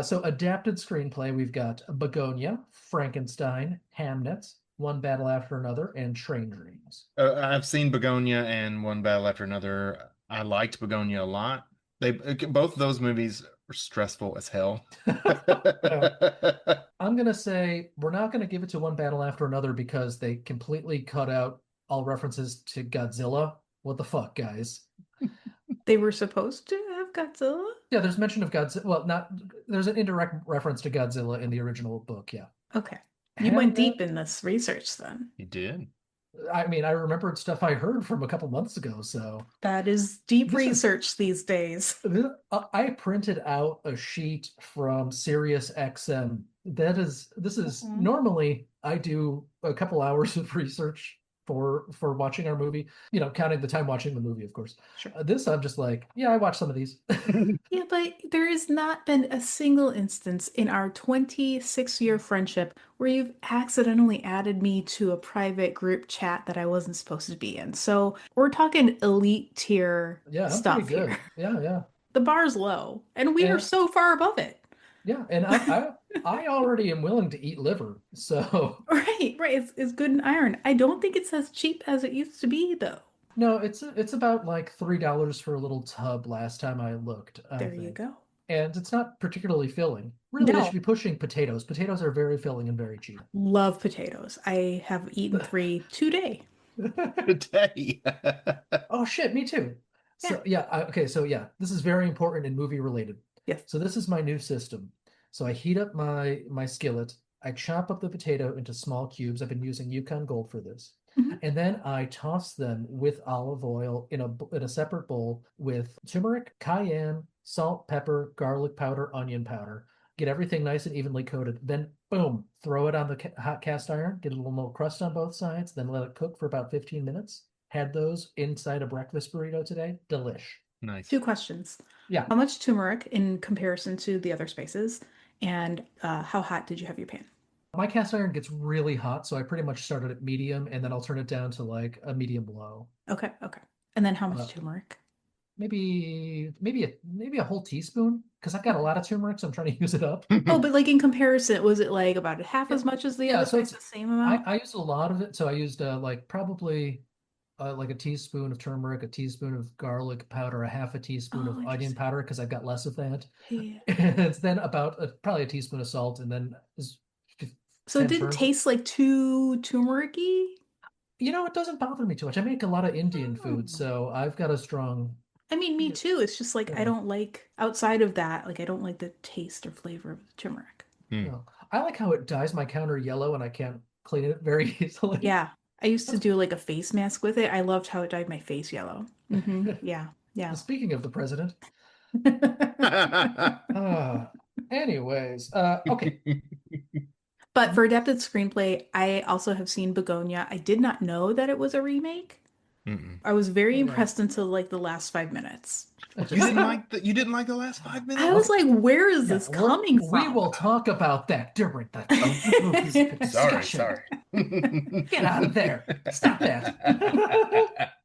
[SPEAKER 2] So adapted screenplay, we've got Begonia, Frankenstein, Hamnet, One Battle After Another, and Train Dreams.
[SPEAKER 3] I've seen Begonia and One Battle After Another. I liked Begonia a lot. Both of those movies are stressful as hell.
[SPEAKER 2] I'm going to say we're not going to give it to One Battle After Another because they completely cut out all references to Godzilla. What the fuck, guys?
[SPEAKER 1] They were supposed to have Godzilla?
[SPEAKER 2] Yeah, there's mention of Godzilla. Well, there's an indirect reference to Godzilla in the original book, yeah.
[SPEAKER 1] Okay. You went deep in this research then.
[SPEAKER 3] You did.
[SPEAKER 2] I mean, I remembered stuff I heard from a couple months ago, so...
[SPEAKER 1] That is deep research these days.
[SPEAKER 2] I printed out a sheet from Sirius XM. This is normally I do a couple hours of research for watching our movie, counting the time watching the movie, of course.
[SPEAKER 1] Sure.
[SPEAKER 2] This, I'm just like, I watched some of these.
[SPEAKER 1] Yeah, but there has not been a single instance in our 26-year friendship where you've accidentally added me to a private group chat that I wasn't supposed to be in. So we're talking elite tier stuff here.
[SPEAKER 2] Yeah.
[SPEAKER 1] The bar's low, and we are so far above it.
[SPEAKER 2] Yeah, and I already am willing to eat liver, so...
[SPEAKER 1] Right, it's good in iron. I don't think it's as cheap as it used to be, though.
[SPEAKER 2] No, it's about like $3 for a little tub last time I looked.
[SPEAKER 1] There you go.
[SPEAKER 2] And it's not particularly filling. Really, they should be pushing potatoes. Potatoes are very filling and very cheap.
[SPEAKER 1] Love potatoes. I have eaten 3 today.
[SPEAKER 3] Today?
[SPEAKER 2] Oh, shit, me too.
[SPEAKER 1] Yeah.
[SPEAKER 2] So, this is very important and movie related.
[SPEAKER 1] Yes.
[SPEAKER 2] So this is my new system. So I heat up my skillet. I chop up the potato into small cubes. I've been using Yukon Gold for this. And then I toss them with olive oil in a separate bowl with turmeric, cayenne, salt, pepper, garlic powder, onion powder. get everything nice and evenly coated. Then, boom, throw it on the hot cast iron, get a little crust on both sides, then let it cook for about 15 minutes. Had those inside a breakfast burrito today. Delish.
[SPEAKER 3] Nice.
[SPEAKER 1] 2 questions.
[SPEAKER 2] Yeah.
[SPEAKER 1] How much turmeric in comparison to the other spices? And how hot did you have your pan?
[SPEAKER 2] My cast iron gets really hot, so I pretty much start it at medium, and then I'll turn it down to like a medium low.
[SPEAKER 1] Okay. And then how much turmeric?
[SPEAKER 2] Maybe a whole teaspoon, because I've got a lot of turmeric, so I'm trying to use it up.
[SPEAKER 1] Oh, but like in comparison, was it like about half as much as the other
[SPEAKER 2] so
[SPEAKER 1] spice, the same amount?
[SPEAKER 2] I used a lot of it, so I used like probably like a teaspoon of turmeric, a teaspoon of garlic powder, a half a teaspoon of onion powder, because I've got less of that.
[SPEAKER 1] Yeah.
[SPEAKER 2] And then about probably a teaspoon of salt, and then
[SPEAKER 1] so it didn't taste like too turmeric-y?
[SPEAKER 2] It doesn't bother me too much. I make a lot of Indian food, so I've got a strong...
[SPEAKER 1] I mean, me too. It's just like I don't like, outside of that, like I don't like the taste or flavor of the turmeric.
[SPEAKER 2] No. I like how it dyes my counter yellow and I can't clean it very easily.
[SPEAKER 1] Yeah. I used to do like a face mask with it. I loved how it dyed my face yellow. Yeah.
[SPEAKER 2] Speaking of the president. Anyways, okay.
[SPEAKER 1] But for adapted screenplay, I also have seen Begonia. I did not know that it was a remake. I was very impressed until like the last 5 minutes.
[SPEAKER 3] You didn't like the last 5 minutes?
[SPEAKER 1] I was like, where is this coming from?
[SPEAKER 2] We will talk about that during the discussion.
[SPEAKER 3] Sorry.
[SPEAKER 2] Get out of there. Stop that.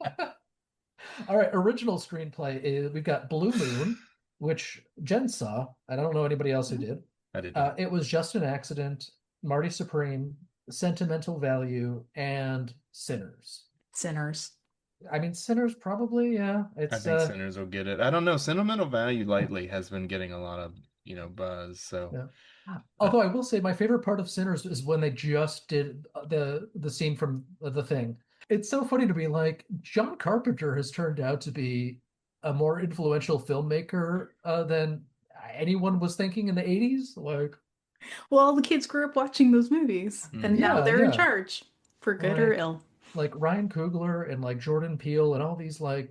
[SPEAKER 2] All right, original screenplay is we've got Blue Moon, which Jen saw. I don't know anybody else who did.
[SPEAKER 3] I did.
[SPEAKER 2] It was Just an Accident, Marty Supreme, Sentimental Value, and Sinners. I mean, Sinners probably, yeah.
[SPEAKER 3] I think Sinners will get it. I don't know. Sentimental Value lately has been getting a lot of, buzz. So,
[SPEAKER 2] although I will say my favorite part of Sinners is when they just did the scene from The Thing. It's so funny to be like, John Carpenter has turned out to be a more influential filmmaker than anyone was thinking in the 80s. Like,
[SPEAKER 1] well, all the kids grew up watching those movies, and now they're in charge, for good or ill.
[SPEAKER 2] Like Ryan Coogler and like Jordan Peele and all these I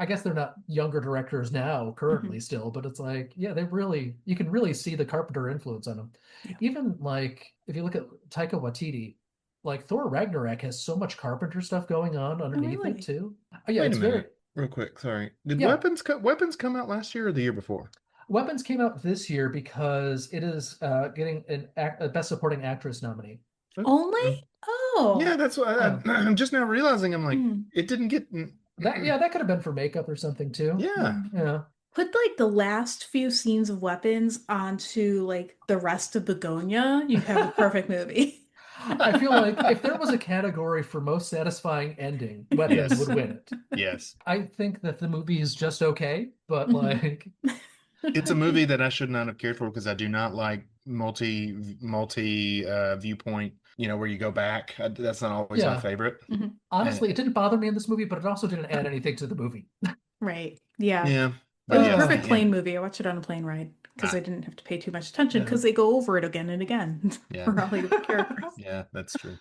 [SPEAKER 2] guess they're not younger directors now currently still, but it's like, you can really see the Carpenter influence on them. Yeah. Even like, if you look at Taika Waititi, like Thor Ragnarok has so much Carpenter stuff going on underneath it too. Yeah,
[SPEAKER 3] Wait a minute, real quick. Sorry. Did Weapons come out last year or the year before?
[SPEAKER 2] Weapons came out this year because it is getting a Best Supporting Actress nominee.
[SPEAKER 1] Only? Oh.
[SPEAKER 3] Yeah, that's what I'm just now realizing. I'm like, it didn't get
[SPEAKER 2] that. Yeah, that could have been for makeup or something too.
[SPEAKER 3] Yeah.
[SPEAKER 1] Put like the last few scenes of Weapons onto like the rest of Begonia, you have a perfect movie.
[SPEAKER 2] I feel like if there was a category for most satisfying ending, Weapons would win it.
[SPEAKER 3] Yes.
[SPEAKER 2] I think that the movie is just okay, but like...
[SPEAKER 3] It's a movie that I should not have cared for because I do not like multi viewpoint, where you go back. That's not always my favorite.
[SPEAKER 2] Honestly, it didn't bother me in this movie, but it also didn't add anything to the movie.
[SPEAKER 1] Right. Yeah.
[SPEAKER 3] Yeah.
[SPEAKER 1] It was a perfect plane movie. I watched it on a plane ride because I didn't have to pay too much attention because they go over it again and again for all the characters.
[SPEAKER 3] Yeah, that's true.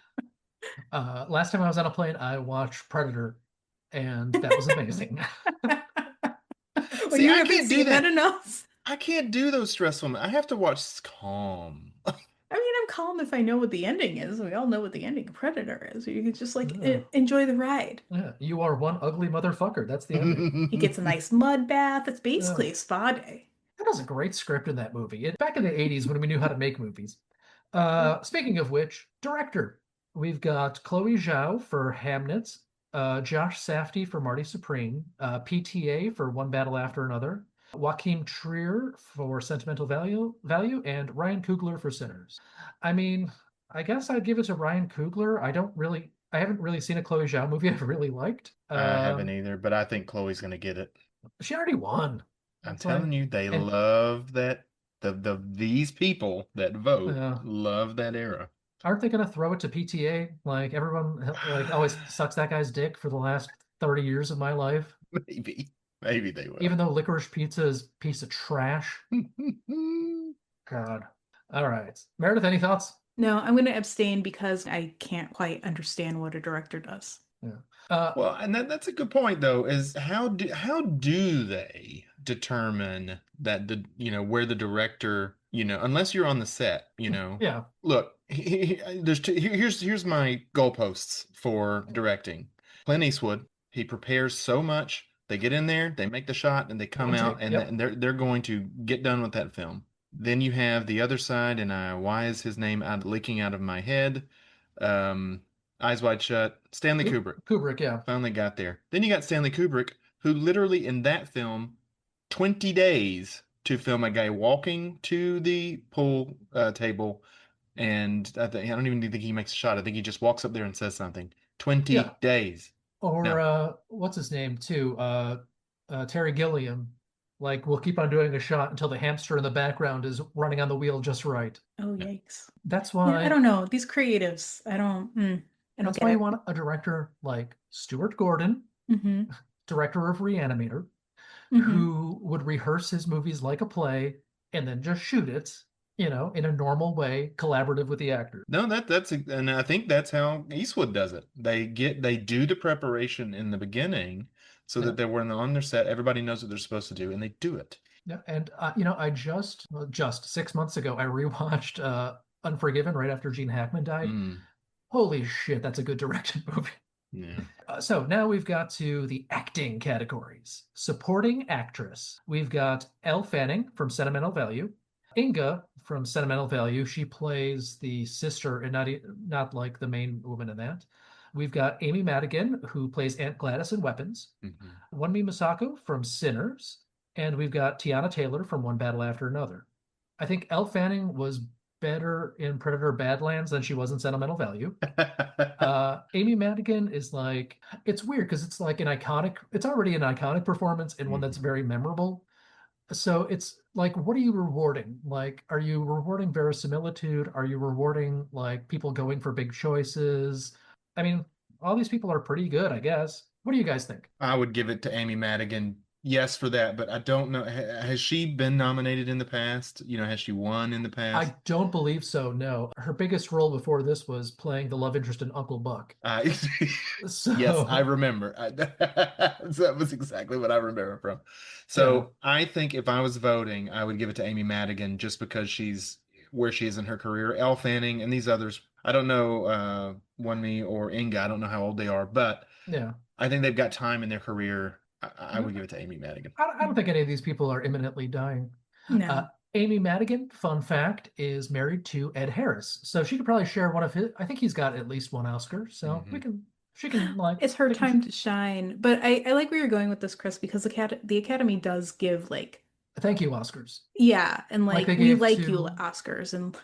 [SPEAKER 2] Last time I was on a plane, I watched Predator, and that was amazing.
[SPEAKER 1] Well, you haven't seen that enough.
[SPEAKER 3] I can't do those stressful. I have to watch calm.
[SPEAKER 1] I mean, I'm calm if I know what the ending is. We all know what the ending of Predator is. You can just enjoy the ride.
[SPEAKER 2] Yeah, you are one ugly motherfucker. That's the ending.
[SPEAKER 1] He gets a nice mud bath. It's basically a spa day.
[SPEAKER 2] That was a great script in that movie. Back in the 80s when we knew how to make movies. Speaking of which, director. We've got Chloe Zhao for Hamnet, Josh Safdie for Marty Supreme, PTA for One Battle After Another, Joachim Trier for Sentimental Value, and Ryan Coogler for Sinners. I mean, I guess I'd give it to Ryan Coogler. I haven't really seen a Chloe Zhao movie I've really liked.
[SPEAKER 3] I haven't either, but I think Chloe's going to get it.
[SPEAKER 2] She already won.
[SPEAKER 3] I'm telling you, they love that. These people that vote love that era.
[SPEAKER 2] Aren't they going to throw it to PTA? Like, everyone always sucks that guy's dick for the last 30 years of my life.
[SPEAKER 3] Maybe they will.
[SPEAKER 2] Even though Licorice Pizza is a piece of trash. God. All right. Meredith, any thoughts?
[SPEAKER 1] No, I'm going to abstain because I can't quite understand what a director does.
[SPEAKER 2] Yeah.
[SPEAKER 3] Well, and that's a good point, though, is how do they determine that where the director, unless you're on the set,
[SPEAKER 2] Yeah.
[SPEAKER 3] Look, here's my goalposts for directing. Clint Eastwood, he prepares so much. They get in there, they make the shot, and they come
[SPEAKER 2] One
[SPEAKER 3] out,
[SPEAKER 2] take,
[SPEAKER 3] and,
[SPEAKER 2] yep.
[SPEAKER 3] and they're going to get done with that film. Then you have the other side, and why is his name leaking out of my head? Eyes Wide Shut. Stanley Kubrick.
[SPEAKER 2] Kubrick, yeah.
[SPEAKER 3] Finally got there. Then you got Stanley Kubrick, who literally in that film, 20 days to film a guy walking to the pool table, and I don't even think he makes a shot. I think he just walks up there and says something. 20 days.
[SPEAKER 2] Or
[SPEAKER 3] No.
[SPEAKER 2] what's his name too? Terry Gilliam. Like, we'll keep on doing a shot until the hamster in the background is running on the wheel just right.
[SPEAKER 1] Oh, yikes.
[SPEAKER 2] That's why
[SPEAKER 1] I don't know. These creatives, I don't
[SPEAKER 2] that's
[SPEAKER 1] get
[SPEAKER 2] why
[SPEAKER 1] it.
[SPEAKER 2] you want a director like Stuart Gordon, director of Reanimator, who would rehearse his movies like a play and then just shoot it, in a normal way, collaborative with the actors.
[SPEAKER 3] No, and I think that's how Eastwood does it. They do the preparation in the beginning so that they're on their set, everybody knows what they're supposed to do, and they do it.
[SPEAKER 2] Yeah, and I just 6 months ago I rewatched Unforgiven right after Gene Hackman died. Holy shit, that's a good directed movie.
[SPEAKER 3] Yeah.
[SPEAKER 2] So now we've got to the acting categories. Supporting actress. We've got Elle Fanning from Sentimental Value. Inga from Sentimental Value. She plays the sister and not like the main woman in that. We've got Amy Madigan, who plays Aunt Gladys in Weapons. Wunmi Mosaku from Sinners. And we've got Tiana Taylor from One Battle After Another. I think Elle Fanning was better in Predator Badlands than she was in Sentimental Value. Amy Madigan is like, it's weird because it's like it's already an iconic performance and one that's very memorable. So it's like, what are you rewarding? Like, are you rewarding verisimilitude? Are you rewarding like people going for big choices? I mean, all these people are pretty good, I guess. What do you guys think?
[SPEAKER 3] I would give it to Amy Madigan. Yes, for that, but I don't know. Has she been nominated in the past? Has she won in the past?
[SPEAKER 2] I don't believe so, no. Her biggest role before this was playing the love interest in Uncle Buck.
[SPEAKER 3] Yes, I remember. That was exactly what I remember from. So I think if I was voting, I would give it to Amy Madigan just because she's where she is in her career. Elle Fanning and these others, I don't know, Wunmi or Inga, I don't know how old they are, but I think they've got time in their career. I would give it to Amy Madigan.
[SPEAKER 2] I don't think any of these people are imminently dying.
[SPEAKER 1] No.
[SPEAKER 2] Amy Madigan, fun fact, is married to Ed Harris. So she could probably share one of his. I think he's got at least one Oscar. So she can like.
[SPEAKER 1] It's her time to shine. But I like where you're going with this, Chris, because the Academy does give like.
[SPEAKER 2] Thank you, Oscars.
[SPEAKER 1] Yeah, and like we like you, Oscars, and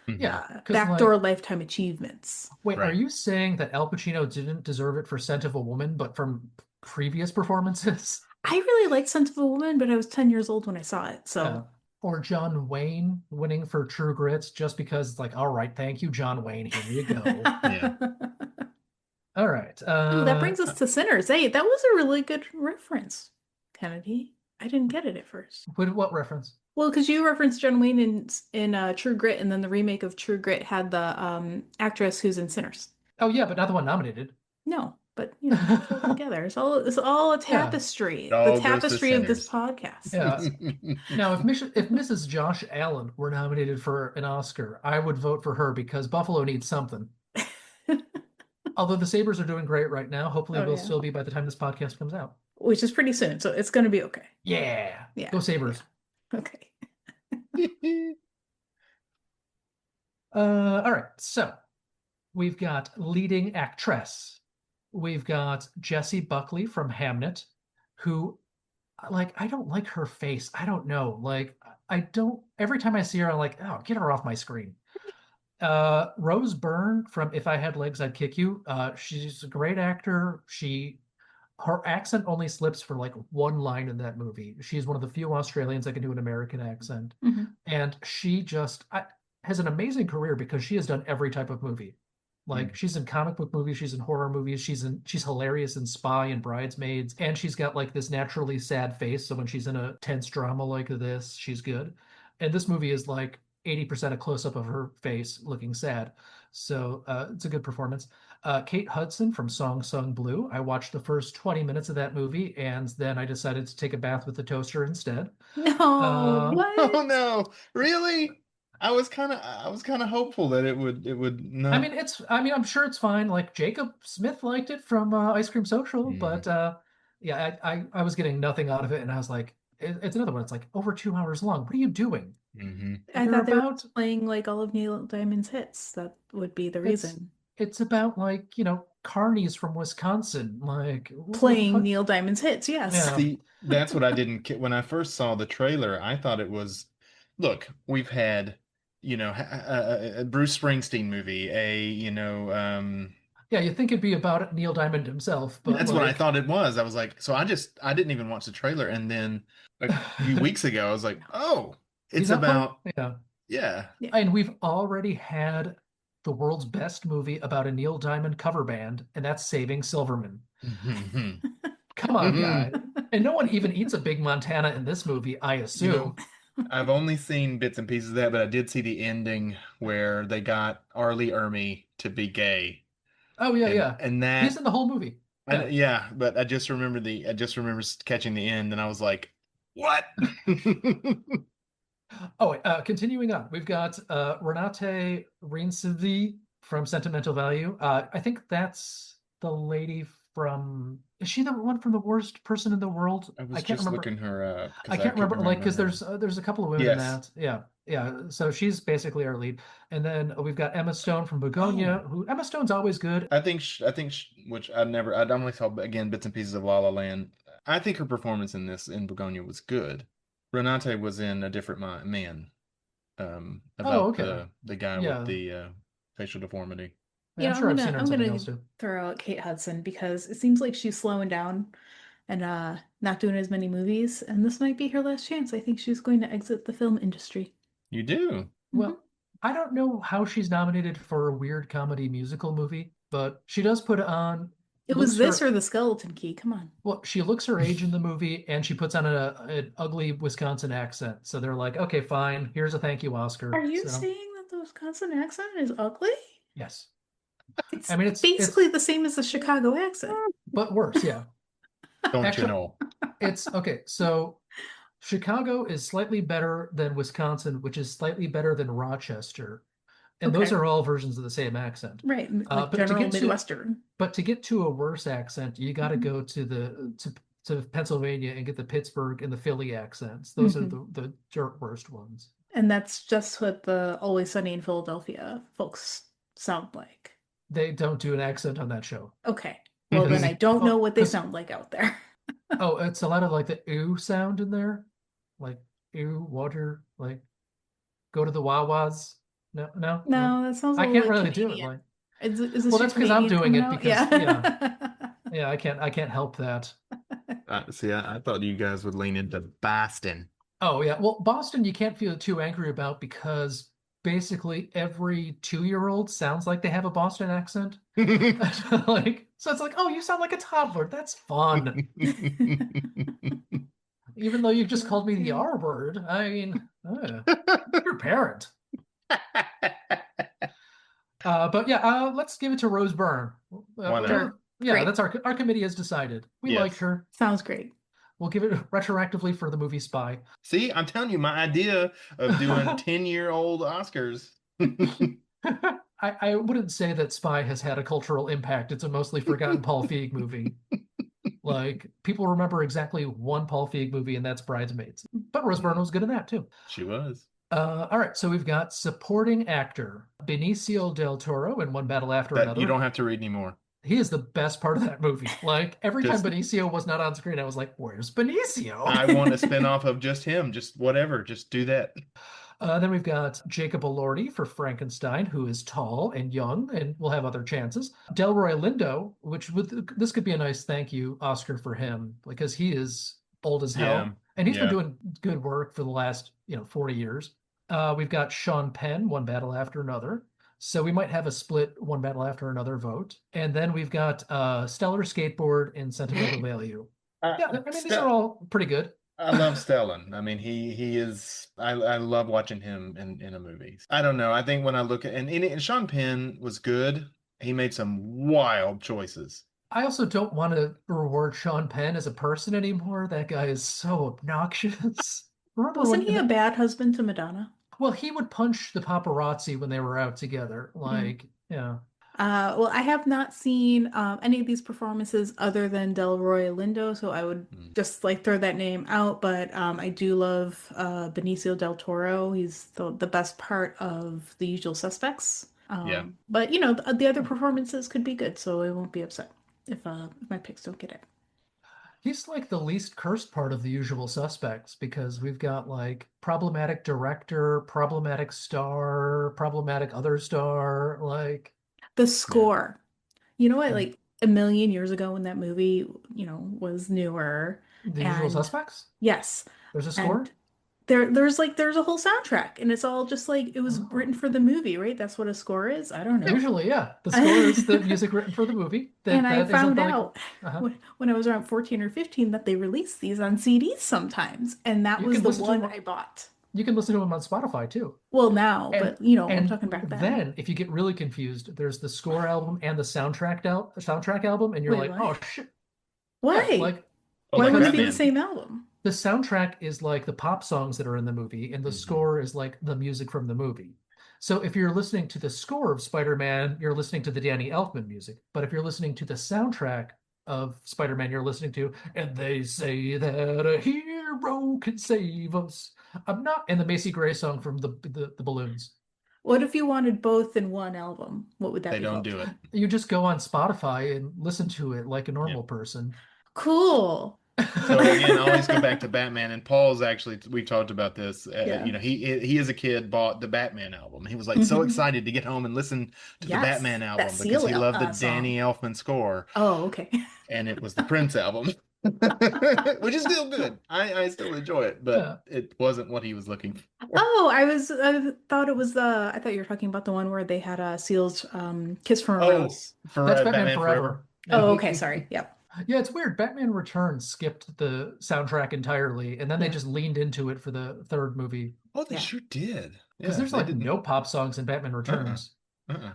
[SPEAKER 1] backdoor lifetime achievements.
[SPEAKER 2] Wait, are you saying that Al Pacino didn't deserve it for Scent of a Woman, but from previous performances?
[SPEAKER 1] I really liked Scent of a Woman, but I was 10 years old when I saw it. So,
[SPEAKER 2] or John Wayne winning for True Grit just because it's like, all right, thank you, John Wayne. Here you go. All right.
[SPEAKER 1] That brings us to Sinners. Hey, that was a really good reference, Kennedy. I didn't get it at first.
[SPEAKER 2] What reference?
[SPEAKER 1] Well, because you referenced John Wayne in True Grit, and then the remake of True Grit had the actress who's in Sinners.
[SPEAKER 2] Oh yeah, but not the one nominated.
[SPEAKER 1] No. But put together. It's all a tapestry. The tapestry of this podcast.
[SPEAKER 2] Yeah. Now, if Mrs. Josh Allen were nominated for an Oscar, I would vote for her because Buffalo needs something. Although the Sabres are doing great right now, hopefully they'll still be by the time this podcast comes out.
[SPEAKER 1] Which is pretty soon, so it's going to be okay.
[SPEAKER 2] Yeah. Go Sabres.
[SPEAKER 1] Yeah. Okay.
[SPEAKER 2] All right. So we've got leading actress. We've got Jessie Buckley from Hamnet, who, like, I don't like her face. I don't know. Like, every time I see her, I'm like, oh, get her off my screen. Rose Byrne from If I Had Legs, I'd Kick You. She's a great actor. Her accent only slips for like one line in that movie. She's one of the few Australians that can do an American accent. And she just has an amazing career because she has done every type of movie. Like she's in comic book movies, she's in horror movies, she's hilarious in Spy and Bridesmaids, and she's got like this naturally sad face. So when she's in a tense drama like this, she's good. And this movie is like 80% a close-up of her face looking sad. So it's a good performance. Kate Hudson from Song Sung Blue. I watched the first 20 minutes of that movie, and then I decided to take a bath with the toaster instead.
[SPEAKER 1] No, what?
[SPEAKER 3] Oh no, really? I was kind of hopeful that it would not.
[SPEAKER 2] I'm sure it's fine. Like Jacob Smith liked it from Ice Cream Social, but yeah, I was getting nothing out of it, and I was like, it's another one. It's like over 2 hours long. What are you doing?
[SPEAKER 1] I thought they were playing like all of Neil Diamond's hits. That would be the reason.
[SPEAKER 2] It's about like, carnies from Wisconsin, like
[SPEAKER 1] playing Neil Diamond's hits. Yes.
[SPEAKER 2] Yeah.
[SPEAKER 3] See, that's what I didn't when I first saw the trailer. I thought it was, look, we've had, a Bruce Springsteen movie,
[SPEAKER 2] yeah, you'd think it'd be about Neil Diamond himself, but
[SPEAKER 3] that's what I thought it was. I was like, so I didn't even watch the trailer, and then a few weeks ago I was like, oh, it's about yeah.
[SPEAKER 2] And we've already had the world's best movie about a Neil Diamond cover band, and that's Saving Silverman. Come on, guy. And no one even eats a big Montana in this movie, I assume.
[SPEAKER 3] I've only seen bits and pieces of that, but I did see the ending where they got Arlie Ermy to be gay.
[SPEAKER 2] Oh yeah,
[SPEAKER 3] and that
[SPEAKER 2] he's in the whole movie.
[SPEAKER 3] But I just remember catching the end, and I was like, what?
[SPEAKER 2] Continuing on, we've got Renate Reinsvi from Sentimental Value. I think that's the lady from. Is she the one from The Worst Person in the World?
[SPEAKER 3] I can't remember. Looking her up.
[SPEAKER 2] I can't remember, because there's a couple of women in that. Yeah. So she's basically our lead, and then we've got Emma Stone from Begonia. Who Emma Stone's always good.
[SPEAKER 3] I think which I only saw again bits and pieces of La La Land. I think her performance in Begonia was good. Renate was in A Different Man. About the guy with the facial deformity.
[SPEAKER 1] Yeah, I'm gonna throw out Kate Hudson because it seems like she's slowing down and not doing as many movies, and this might be her last chance. I think she's going to exit the film industry.
[SPEAKER 3] You do?
[SPEAKER 2] Well, I don't know how she's nominated for a weird comedy musical movie, but she does put on.
[SPEAKER 1] It was this or The Skeleton Key. Come on.
[SPEAKER 2] Well, she looks her age in the movie, and she puts on an ugly Wisconsin accent. So they're like, okay, fine. Here's a thank you, Oscar.
[SPEAKER 1] Are you saying that the Wisconsin accent is ugly?
[SPEAKER 2] Yes.
[SPEAKER 1] It's basically the same as the Chicago accent.
[SPEAKER 2] But worse, yeah.
[SPEAKER 3] Don't you know?
[SPEAKER 2] It's okay. So Chicago is slightly better than Wisconsin, which is slightly better than Rochester. And those are all versions of the same accent.
[SPEAKER 1] Right. Like general Midwestern.
[SPEAKER 2] But to get to a worse accent, you got to go to to Pennsylvania and get the Pittsburgh and the Philly accents. Those are the worst ones.
[SPEAKER 1] And that's just what the Always Sunny in Philadelphia folks sound like.
[SPEAKER 2] They don't do an accent on that show.
[SPEAKER 1] Okay. Well, then I don't know what they sound like out there.
[SPEAKER 2] It's a lot of like the ooh sound in there. Like ooh, water, like go to the Wawas. No,
[SPEAKER 1] that sounds.
[SPEAKER 2] I can't really do it. Like, that's because I'm doing it. Because I can't help that.
[SPEAKER 3] See, I thought you guys would lean into Boston.
[SPEAKER 2] Oh yeah, well, Boston you can't feel too angry about because basically every 2-year-old sounds like they have a Boston accent. So it's like, oh, you sound like a toddler. That's fun. Even though you just called me the R word. I mean, your parent. But yeah, let's give it to Rose Byrne.
[SPEAKER 1] Great.
[SPEAKER 2] That's our committee has decided. We like her.
[SPEAKER 1] Sounds great.
[SPEAKER 2] We'll give it retroactively for the movie Spy.
[SPEAKER 3] See, I'm telling you, my idea of doing 10-year-old Oscars.
[SPEAKER 2] I wouldn't say that Spy has had a cultural impact. It's a mostly forgotten Paul Feig movie. Like, people remember exactly one Paul Feig movie, and that's Bridesmaids. But Rose Byrne was good in that, too.
[SPEAKER 3] She was.
[SPEAKER 2] All right, so we've got supporting actor Benicio del Toro in One Battle After Another.
[SPEAKER 3] You don't have to read anymore.
[SPEAKER 2] He is the best part of that movie. Like, every time Benicio was not on screen, I was like, where's Benicio?
[SPEAKER 3] I want a spinoff of just him. Just whatever. Just do that.
[SPEAKER 2] Then we've got Jacob Elordi for Frankenstein, who is tall and young and will have other chances. Delroy Lindo, this could be a nice thank you Oscar for him because he is old as hell. And he's been doing good work for the last 40 years. We've got Sean Penn, One Battle After Another. So we might have a split One Battle After Another vote. And then we've got Stellar Skateboard and Sentimental Value. These are all pretty good.
[SPEAKER 3] I love Stellan. I mean, he is. I love watching him in a movie. I don't know. I think when I look at and Sean Penn was good. He made some wild choices.
[SPEAKER 2] I also don't want to reward Sean Penn as a person anymore. That guy is so obnoxious.
[SPEAKER 1] Wasn't he a bad husband to Madonna?
[SPEAKER 2] Well, he would punch the paparazzi when they were out together. Yeah.
[SPEAKER 1] Well, I have not seen any of these performances other than Delroy Lindo, so I would just like throw that name out. But I do love Benicio del Toro. He's the best part of The Usual Suspects.
[SPEAKER 3] Yeah.
[SPEAKER 1] But you know, the other performances could be good, so I won't be upset if my picks don't get it.
[SPEAKER 2] He's like the least cursed part of The Usual Suspects because we've got like problematic director, problematic star, problematic other star, like
[SPEAKER 1] The score. You know what?
[SPEAKER 2] Mm.
[SPEAKER 1] Like a million years ago when that movie, you know, was newer,
[SPEAKER 2] The Usual
[SPEAKER 1] and
[SPEAKER 2] Suspects.
[SPEAKER 1] yes,
[SPEAKER 2] There's a score.
[SPEAKER 1] and there's a whole soundtrack, and it's all just like it was written for the movie, right? That's what a score is. I don't know.
[SPEAKER 2] Usually, yeah. The score is the music written for the movie.
[SPEAKER 1] And I
[SPEAKER 2] That isn't
[SPEAKER 1] found
[SPEAKER 2] like
[SPEAKER 1] out when I was around 14 or 15 that they released these on CDs sometimes, and that
[SPEAKER 2] You
[SPEAKER 1] was
[SPEAKER 2] can
[SPEAKER 1] the
[SPEAKER 2] listen to
[SPEAKER 1] one
[SPEAKER 2] them-
[SPEAKER 1] I bought.
[SPEAKER 2] you can listen to them on Spotify too.
[SPEAKER 1] Well, now,
[SPEAKER 2] And,
[SPEAKER 1] but you know, I'm
[SPEAKER 2] and
[SPEAKER 1] talking back then.
[SPEAKER 2] then if you get really confused, there's the score album and the soundtrack album, and you're
[SPEAKER 1] Wait,
[SPEAKER 2] like,
[SPEAKER 1] what?
[SPEAKER 2] oh shit.
[SPEAKER 1] Why?
[SPEAKER 2] Yeah, like
[SPEAKER 1] Why
[SPEAKER 3] like
[SPEAKER 1] wouldn't it be the
[SPEAKER 3] Batman.
[SPEAKER 1] same album?
[SPEAKER 2] the soundtrack is like the pop songs that are in the movie, and the score is like the music from the movie. So if you're listening to the score of Spider-Man, you're listening to the Danny Elfman music. But if you're listening to the soundtrack of Spider-Man, you're listening to, and they say that a hero can save us. I'm not, and the Macy Gray song from the Balloons.
[SPEAKER 1] What if you wanted both in one album? What would that
[SPEAKER 3] They
[SPEAKER 1] be
[SPEAKER 3] don't
[SPEAKER 1] called?
[SPEAKER 3] do it.
[SPEAKER 2] You just go on Spotify and listen to it like a normal person.
[SPEAKER 1] Cool.
[SPEAKER 3] So again, I always go back to Batman, and Paul's actually, we've talked about this.
[SPEAKER 1] Yeah.
[SPEAKER 3] You know, he as a kid bought the Batman album. He was like so excited to get home and listen to the
[SPEAKER 1] Yes,
[SPEAKER 3] Batman
[SPEAKER 1] that
[SPEAKER 3] album because
[SPEAKER 1] Seal
[SPEAKER 3] he loved the
[SPEAKER 1] song.
[SPEAKER 3] Danny Elfman score,
[SPEAKER 1] Oh, okay.
[SPEAKER 3] and it was the Prince album, which is still good. I still enjoy it, but it wasn't what he was looking for.
[SPEAKER 1] Oh, I thought it was I thought you were talking about the one where they had Seal's Kiss from a Rose.
[SPEAKER 2] That's Batman Forever.
[SPEAKER 1] Oh, okay, sorry. Yep.
[SPEAKER 2] Yeah, it's weird. Batman Returns skipped the soundtrack entirely, and then they just leaned into it for the third movie.
[SPEAKER 3] Oh, they sure did.
[SPEAKER 2] Because there's like no pop songs in Batman Returns,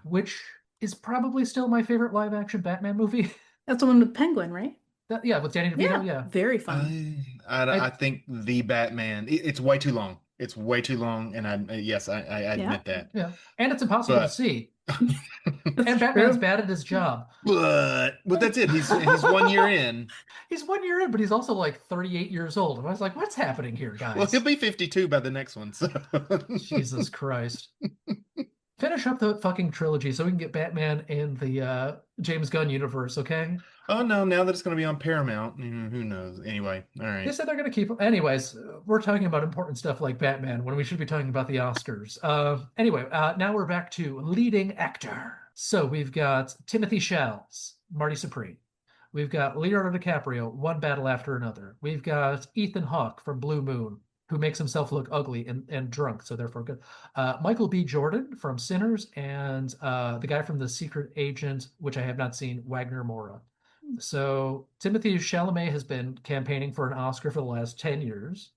[SPEAKER 2] which is probably still my favorite live action Batman movie.
[SPEAKER 1] That's the one with Penguin, right?
[SPEAKER 2] Yeah, with Danny DeVito. Yeah,
[SPEAKER 1] very fun.
[SPEAKER 3] I think the Batman. It's way too long. It's way too long, and I admit that.
[SPEAKER 2] Yeah, and it's impossible to see. And Batman's bad at his job.
[SPEAKER 3] But that's it. He's 1 year in.
[SPEAKER 2] He's 1 year in, but he's also like 38 years old. And I was like, what's happening here, guys?
[SPEAKER 3] Well, he'll be 52 by the next one. So
[SPEAKER 2] Jesus Christ. Finish up the fucking trilogy so we can get Batman in the James Gunn universe, okay?
[SPEAKER 3] Oh no, now that it's going to be on Paramount, who knows? Anyway, all right.
[SPEAKER 2] They said they're going to keep. Anyways, we're talking about important stuff like Batman when we should be talking about the Oscars. Anyway, now we're back to leading actor. So we've got Timothy Chalamet, Marty Supreme. We've got Leonardo DiCaprio, One Battle After Another. We've got Ethan Hawke from Blue Moon, who makes himself look ugly and drunk, so therefore good. Michael B. Jordan from Sinners, and the guy from The Secret Agent, which I have not seen, Wagner Moura. So Timothy Chalamet has been campaigning for an Oscar for the last 10 years.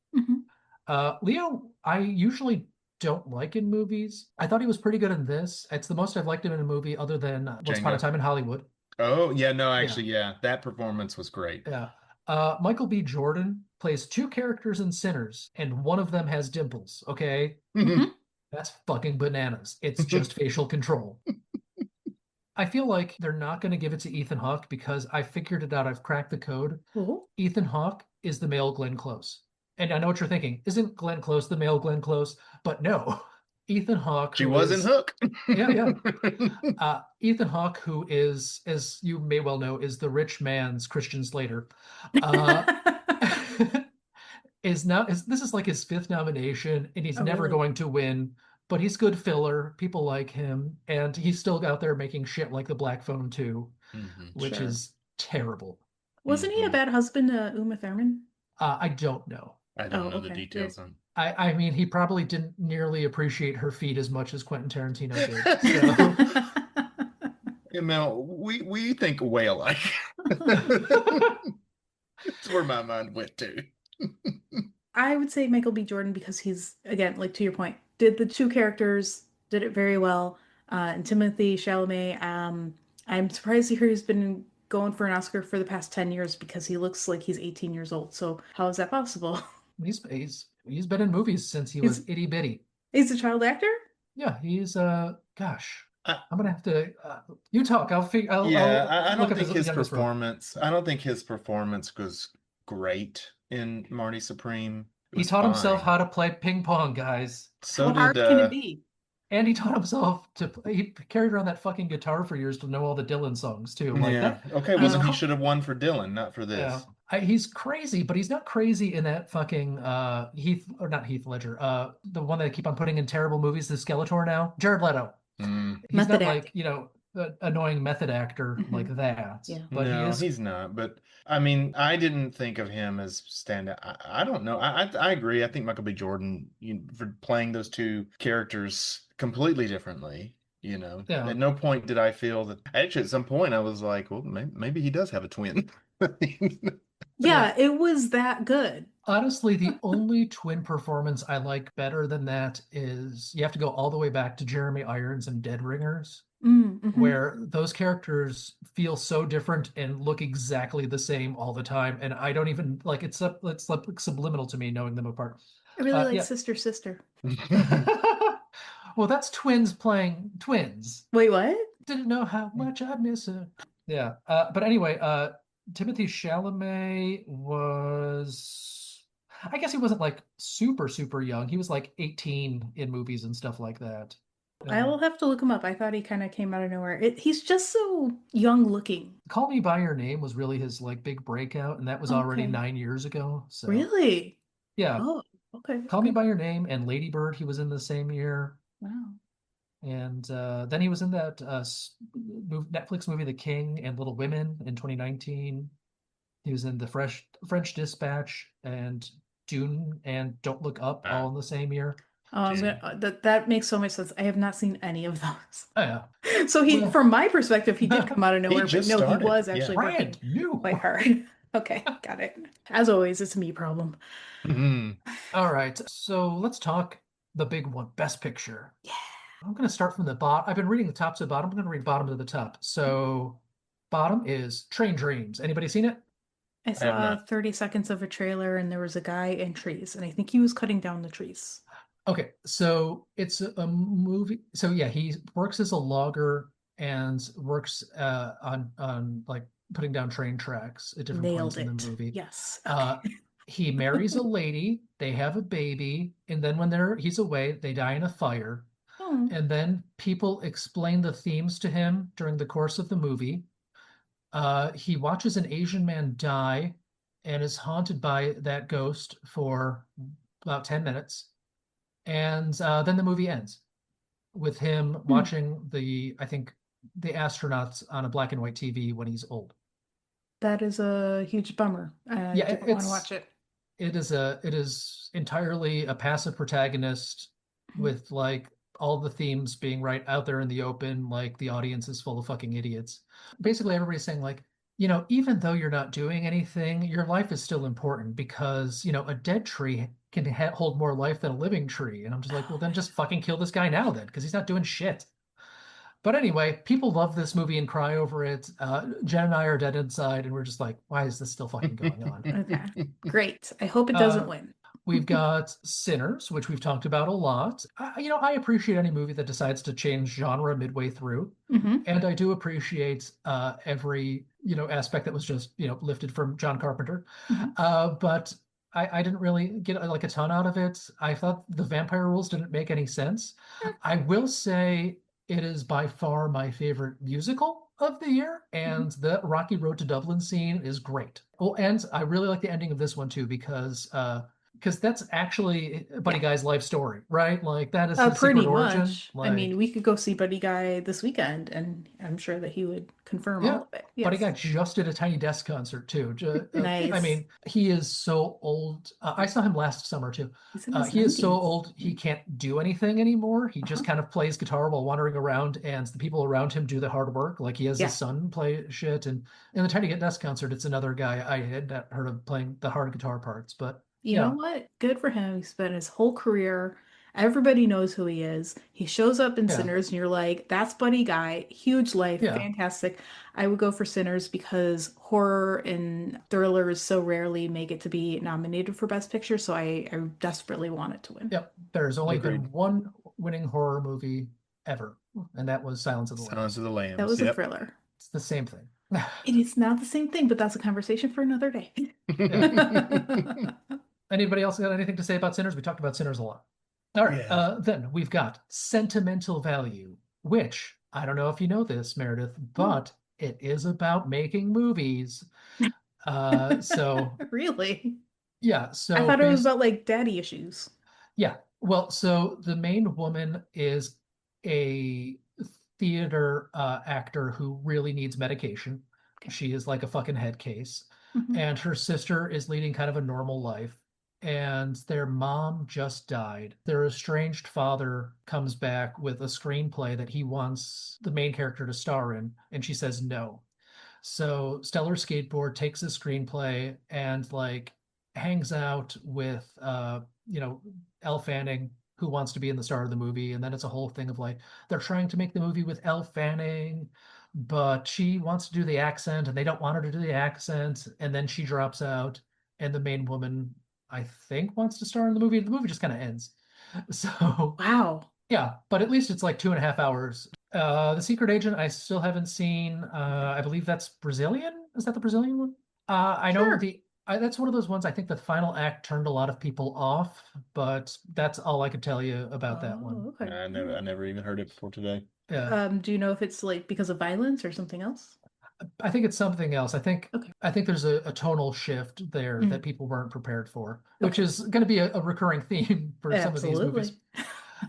[SPEAKER 2] Leo, I usually don't like in movies. I thought he was pretty good in this. It's the most I've liked him in a movie other than Once Upon a Time in Hollywood.
[SPEAKER 3] Oh, yeah, no, actually, yeah. That performance was great.
[SPEAKER 2] Yeah. Michael B. Jordan plays two characters in Sinners, and one of them has dimples, okay? That's fucking bananas. It's just facial control. I feel like they're not going to give it to Ethan Hawke because I figured it out. I've cracked the code. Ethan Hawke is the male Glenn Close. And I know what you're thinking. Isn't Glenn Close the male Glenn Close? But no. Ethan Hawke.
[SPEAKER 3] She was in Hook.
[SPEAKER 2] Yeah. Ethan Hawke, who is, as you may well know, is the rich man's Christian Slater. This is like his fifth nomination, and he's never going to win. But he's good filler. People like him, and he's still out there making shit like The Black Phone 2, which is terrible.
[SPEAKER 1] Wasn't he a bad husband to Uma Thurman?
[SPEAKER 2] I don't know.
[SPEAKER 3] I don't know the details on.
[SPEAKER 2] I mean, he probably didn't nearly appreciate her feet as much as Quentin Tarantino did. So.
[SPEAKER 3] Yeah, Mel, we think way alike. That's where my mind went to.
[SPEAKER 1] I would say Michael B. Jordan because he's, again, like to your point, did the two characters, did it very well. And Timothy Chalamet, I'm surprised to hear he's been going for an Oscar for the past 10 years because he looks like he's 18 years old. So how is that possible?
[SPEAKER 2] He's been in movies since he was itty bitty.
[SPEAKER 1] He's a child actor?
[SPEAKER 2] Yeah, he's gosh.
[SPEAKER 3] I,
[SPEAKER 2] I'm gonna have to you talk.
[SPEAKER 3] yeah, I
[SPEAKER 2] I'll look
[SPEAKER 3] don't
[SPEAKER 2] up
[SPEAKER 3] think
[SPEAKER 2] his
[SPEAKER 3] his
[SPEAKER 2] youngest role.
[SPEAKER 3] performance. I don't think his performance was great in Marty Supreme. It
[SPEAKER 2] He
[SPEAKER 3] was
[SPEAKER 2] taught himself
[SPEAKER 3] fine.
[SPEAKER 2] how to play ping pong, guys.
[SPEAKER 3] So
[SPEAKER 1] How
[SPEAKER 3] did
[SPEAKER 1] hard can it be?
[SPEAKER 2] And he taught himself to play, he carried around that fucking guitar for years to know all the Dylan songs too. Like
[SPEAKER 3] yeah.
[SPEAKER 2] that
[SPEAKER 3] Okay, well
[SPEAKER 2] he's
[SPEAKER 3] then he
[SPEAKER 1] Oh,
[SPEAKER 3] should have won for Dylan, not for
[SPEAKER 2] yeah.
[SPEAKER 3] this.
[SPEAKER 2] He's crazy, but he's not crazy in that fucking Heath or not Heath Ledger. The one that I keep on putting in terrible movies, the Skeletor now. Jared Leto.
[SPEAKER 3] Mm.
[SPEAKER 2] He's
[SPEAKER 1] method
[SPEAKER 2] not like,
[SPEAKER 1] acting.
[SPEAKER 2] annoying method actor like
[SPEAKER 1] Hmm.
[SPEAKER 2] that,
[SPEAKER 1] Yeah.
[SPEAKER 2] but he
[SPEAKER 3] No,
[SPEAKER 2] is.
[SPEAKER 3] he's not. But I mean, I didn't think of him as standout. I don't know. I agree. I think Michael B. Jordan, for playing those two characters completely differently.
[SPEAKER 2] Yeah.
[SPEAKER 3] At no point did I feel that. Actually, at some point, I was like, well, maybe he does have a twin.
[SPEAKER 2] Yeah.
[SPEAKER 1] Yeah, it was that good.
[SPEAKER 2] Honestly, the only twin performance I like better than that is you have to go all the way back to Jeremy Irons and Dead Ringers,
[SPEAKER 1] Mm-hmm.
[SPEAKER 2] where those characters feel so different and look exactly the same all the time. And I don't even like it's like subliminal to me knowing them apart.
[SPEAKER 1] I really like
[SPEAKER 2] Yeah.
[SPEAKER 1] Sister Sister.
[SPEAKER 2] Well, that's twins playing twins.
[SPEAKER 1] Wait, what?
[SPEAKER 2] Didn't know how much I miss her. Yeah. But anyway, Timothy Chalamet was, I guess he wasn't like super, super young. He was like 18 in movies and stuff like that.
[SPEAKER 1] I will have to look him up. I thought he kind of came out of nowhere. He's just so young looking.
[SPEAKER 2] Call Me by Your Name was really his like big breakout, and that was already
[SPEAKER 1] Okay.
[SPEAKER 2] 9 years ago. So
[SPEAKER 1] Really?
[SPEAKER 2] yeah,
[SPEAKER 1] Oh, okay.
[SPEAKER 2] Call Me
[SPEAKER 1] Okay.
[SPEAKER 2] by Your Name and Lady Bird, he was in the same year.
[SPEAKER 1] Wow.
[SPEAKER 2] And then he was in that Netflix movie The King and Little Women in 2019. He was in The French Dispatch and Dune and Don't Look Up all
[SPEAKER 3] Wow.
[SPEAKER 2] in the same year.
[SPEAKER 1] Oh, that makes so much sense. I have not seen any of those.
[SPEAKER 2] Oh yeah.
[SPEAKER 1] So
[SPEAKER 2] Well,
[SPEAKER 1] from my perspective, he did come out of nowhere, but
[SPEAKER 3] just
[SPEAKER 1] no, he
[SPEAKER 3] started.
[SPEAKER 1] was
[SPEAKER 3] Yeah.
[SPEAKER 1] actually working
[SPEAKER 2] brand new.
[SPEAKER 1] quite hard. Okay, got it. As always, it's a me problem.
[SPEAKER 3] Mhm.
[SPEAKER 2] All right. So let's talk the big one, Best Picture.
[SPEAKER 1] Yeah.
[SPEAKER 2] I'm going to start from the bottom. I've been reading the top to the bottom. I'm going to read bottom to the top. So bottom is Train Dreams. Anybody seen it?
[SPEAKER 1] I
[SPEAKER 3] I have
[SPEAKER 1] saw
[SPEAKER 3] not.
[SPEAKER 1] 30 seconds of a trailer and there was a guy in trees, and I think he was cutting down the trees.
[SPEAKER 2] Okay, so it's a movie. So yeah, he works as a logger and works on like putting down train tracks at different points
[SPEAKER 1] Nailed
[SPEAKER 2] in the
[SPEAKER 1] it.
[SPEAKER 2] movie.
[SPEAKER 1] Yes.
[SPEAKER 2] Uh,
[SPEAKER 1] Okay.
[SPEAKER 2] he marries a lady, they have a baby, and then when he's away, they die in a fire.
[SPEAKER 1] Oh,
[SPEAKER 2] And then people explain the themes to him during the course of the movie. He watches an Asian man die and is haunted by that ghost for about 10 minutes. And then the movie ends with him
[SPEAKER 1] hmm.
[SPEAKER 2] watching I think, the astronauts on a black and white TV when he's old.
[SPEAKER 1] That is a huge bummer. I
[SPEAKER 2] Yeah,
[SPEAKER 1] don't want to watch it.
[SPEAKER 2] it is entirely a passive protagonist with like all the themes being right out there in the open, like the audience is full of fucking idiots. Basically, everybody's saying like, even though you're not doing anything, your life is still important because, a dead tree can hold more life than a living tree. And I'm just like, well, then just fucking kill this guy now then, because he's not doing shit. But anyway, people love this movie and cry over it. Jen and I are dead inside, and we're just like, why is this still fucking going on?
[SPEAKER 1] Okay, great. I hope it doesn't win.
[SPEAKER 2] We've got Sinners, which we've talked about a lot. I appreciate any movie that decides to change genre midway through.
[SPEAKER 1] Hmm.
[SPEAKER 2] And I do appreciate every, aspect that was just, lifted from John Carpenter.
[SPEAKER 1] Hmm.
[SPEAKER 2] But I didn't really get like a ton out of it. I thought the vampire rules didn't make any sense. I will say it is by far my favorite musical of the year, and the Rocky Road to Dublin scene is great. Oh, and I really like the ending of this one too because that's actually Buddy Guy's life story, right? Like that is his
[SPEAKER 1] Pretty
[SPEAKER 2] secret origin.
[SPEAKER 1] much. I mean, we could go see Buddy Guy this weekend, and I'm sure that he would confirm
[SPEAKER 2] Yeah,
[SPEAKER 1] all of it.
[SPEAKER 2] Buddy
[SPEAKER 1] Yes.
[SPEAKER 2] Guy just did a Tiny Desk concert too. I
[SPEAKER 1] Nice.
[SPEAKER 2] mean, he is so old. I saw him last summer too.
[SPEAKER 1] He's in his
[SPEAKER 2] He is so
[SPEAKER 1] 90s.
[SPEAKER 2] old he can't do anything anymore. He just
[SPEAKER 1] Uh-huh.
[SPEAKER 2] kind of plays guitar while wandering around, and the people around him do the hard work. Like he has
[SPEAKER 1] Yeah.
[SPEAKER 2] his son play shit, and in the Tiny Desk concert, it's another guy I had not heard of playing the hard guitar parts. But
[SPEAKER 1] You know what? Good for him. He spent his whole career Everybody knows who he is. He shows up in
[SPEAKER 2] Yeah.
[SPEAKER 1] Sinners, and you're like, that's Buddy Guy. Huge life,
[SPEAKER 2] Yeah.
[SPEAKER 1] fantastic. I would go for Sinners because horror and thrillers so rarely make it to be nominated for Best Picture, so I desperately want it to win.
[SPEAKER 2] Yep. There's only
[SPEAKER 3] Agreed.
[SPEAKER 2] been one winning horror movie ever, and that was Silence of the Lambs.
[SPEAKER 3] Silence of the Lambs.
[SPEAKER 1] That was a thriller.
[SPEAKER 2] It's the same thing.
[SPEAKER 1] It is not the same thing, but that's a conversation for another day.
[SPEAKER 2] Anybody else got anything to say about Sinners? We talked about Sinners a lot. All right.
[SPEAKER 3] Yeah.
[SPEAKER 2] Then we've got Sentimental Value, which I don't know if you know this, Meredith, but it is about making movies. So
[SPEAKER 1] Really?
[SPEAKER 2] yeah. So
[SPEAKER 1] I thought it was about like daddy issues.
[SPEAKER 2] Yeah. Well, so the main woman is a theater actor who really needs medication.
[SPEAKER 1] Okay.
[SPEAKER 2] She is like a fucking head case.
[SPEAKER 1] Mhm.
[SPEAKER 2] And her sister is leading kind of a normal life. And their mom just died. Their estranged father comes back with a screenplay that he wants the main character to star in, and she says no. So Stellar Skateboard takes the screenplay and like hangs out with Elle Fanning, who wants to be in the star of the movie, and then it's a whole thing of like they're trying to make the movie with Elle Fanning, but she wants to do the accent and they don't want her to do the accent, and then she drops out, and the main woman, I think, wants to star in the movie. The movie just kind of ends. So
[SPEAKER 1] Wow.
[SPEAKER 2] yeah, but at least it's like 2.5 hours. The Secret Agent, I still haven't seen. I believe that's Brazilian. Is that the Brazilian one? I know
[SPEAKER 1] Sure.
[SPEAKER 2] that's one of those ones. I think the final act turned a lot of people off, but that's all I could tell you about that one.
[SPEAKER 1] Oh, okay.
[SPEAKER 3] I never even heard it before today.
[SPEAKER 2] Yeah,
[SPEAKER 1] Do you know if it's like because of violence or something else?
[SPEAKER 2] I think it's something else. I think
[SPEAKER 1] Okay.
[SPEAKER 2] there's a tonal shift there
[SPEAKER 1] Mhm.
[SPEAKER 2] that people weren't prepared for, which
[SPEAKER 1] Okay.
[SPEAKER 2] is going to be a recurring theme for some of these
[SPEAKER 1] Absolutely.
[SPEAKER 2] movies.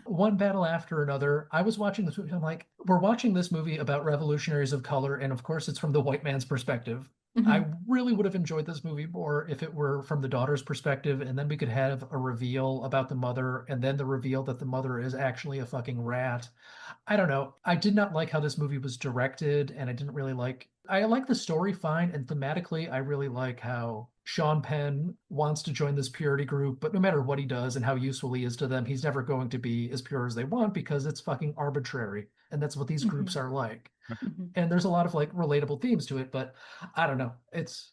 [SPEAKER 2] One battle after another. I was watching this movie. I'm like, we're watching this movie about revolutionaries of color, and of course, it's from the white man's perspective.
[SPEAKER 1] Mhm.
[SPEAKER 2] I really would have enjoyed this movie more if it were from the daughter's perspective, and then we could have a reveal about the mother, and then the reveal that the mother is actually a fucking rat. I don't know. I did not like how this movie was directed, and I didn't really like. I like the story fine, and thematically, I really like how Sean Penn wants to join this purity group, but no matter what he does and how useful he is to them, he's never going to be as pure as they want because it's fucking arbitrary, and that's what these groups are like.
[SPEAKER 1] Mhm.
[SPEAKER 2] And there's a lot of like relatable themes to it, but I don't know. It's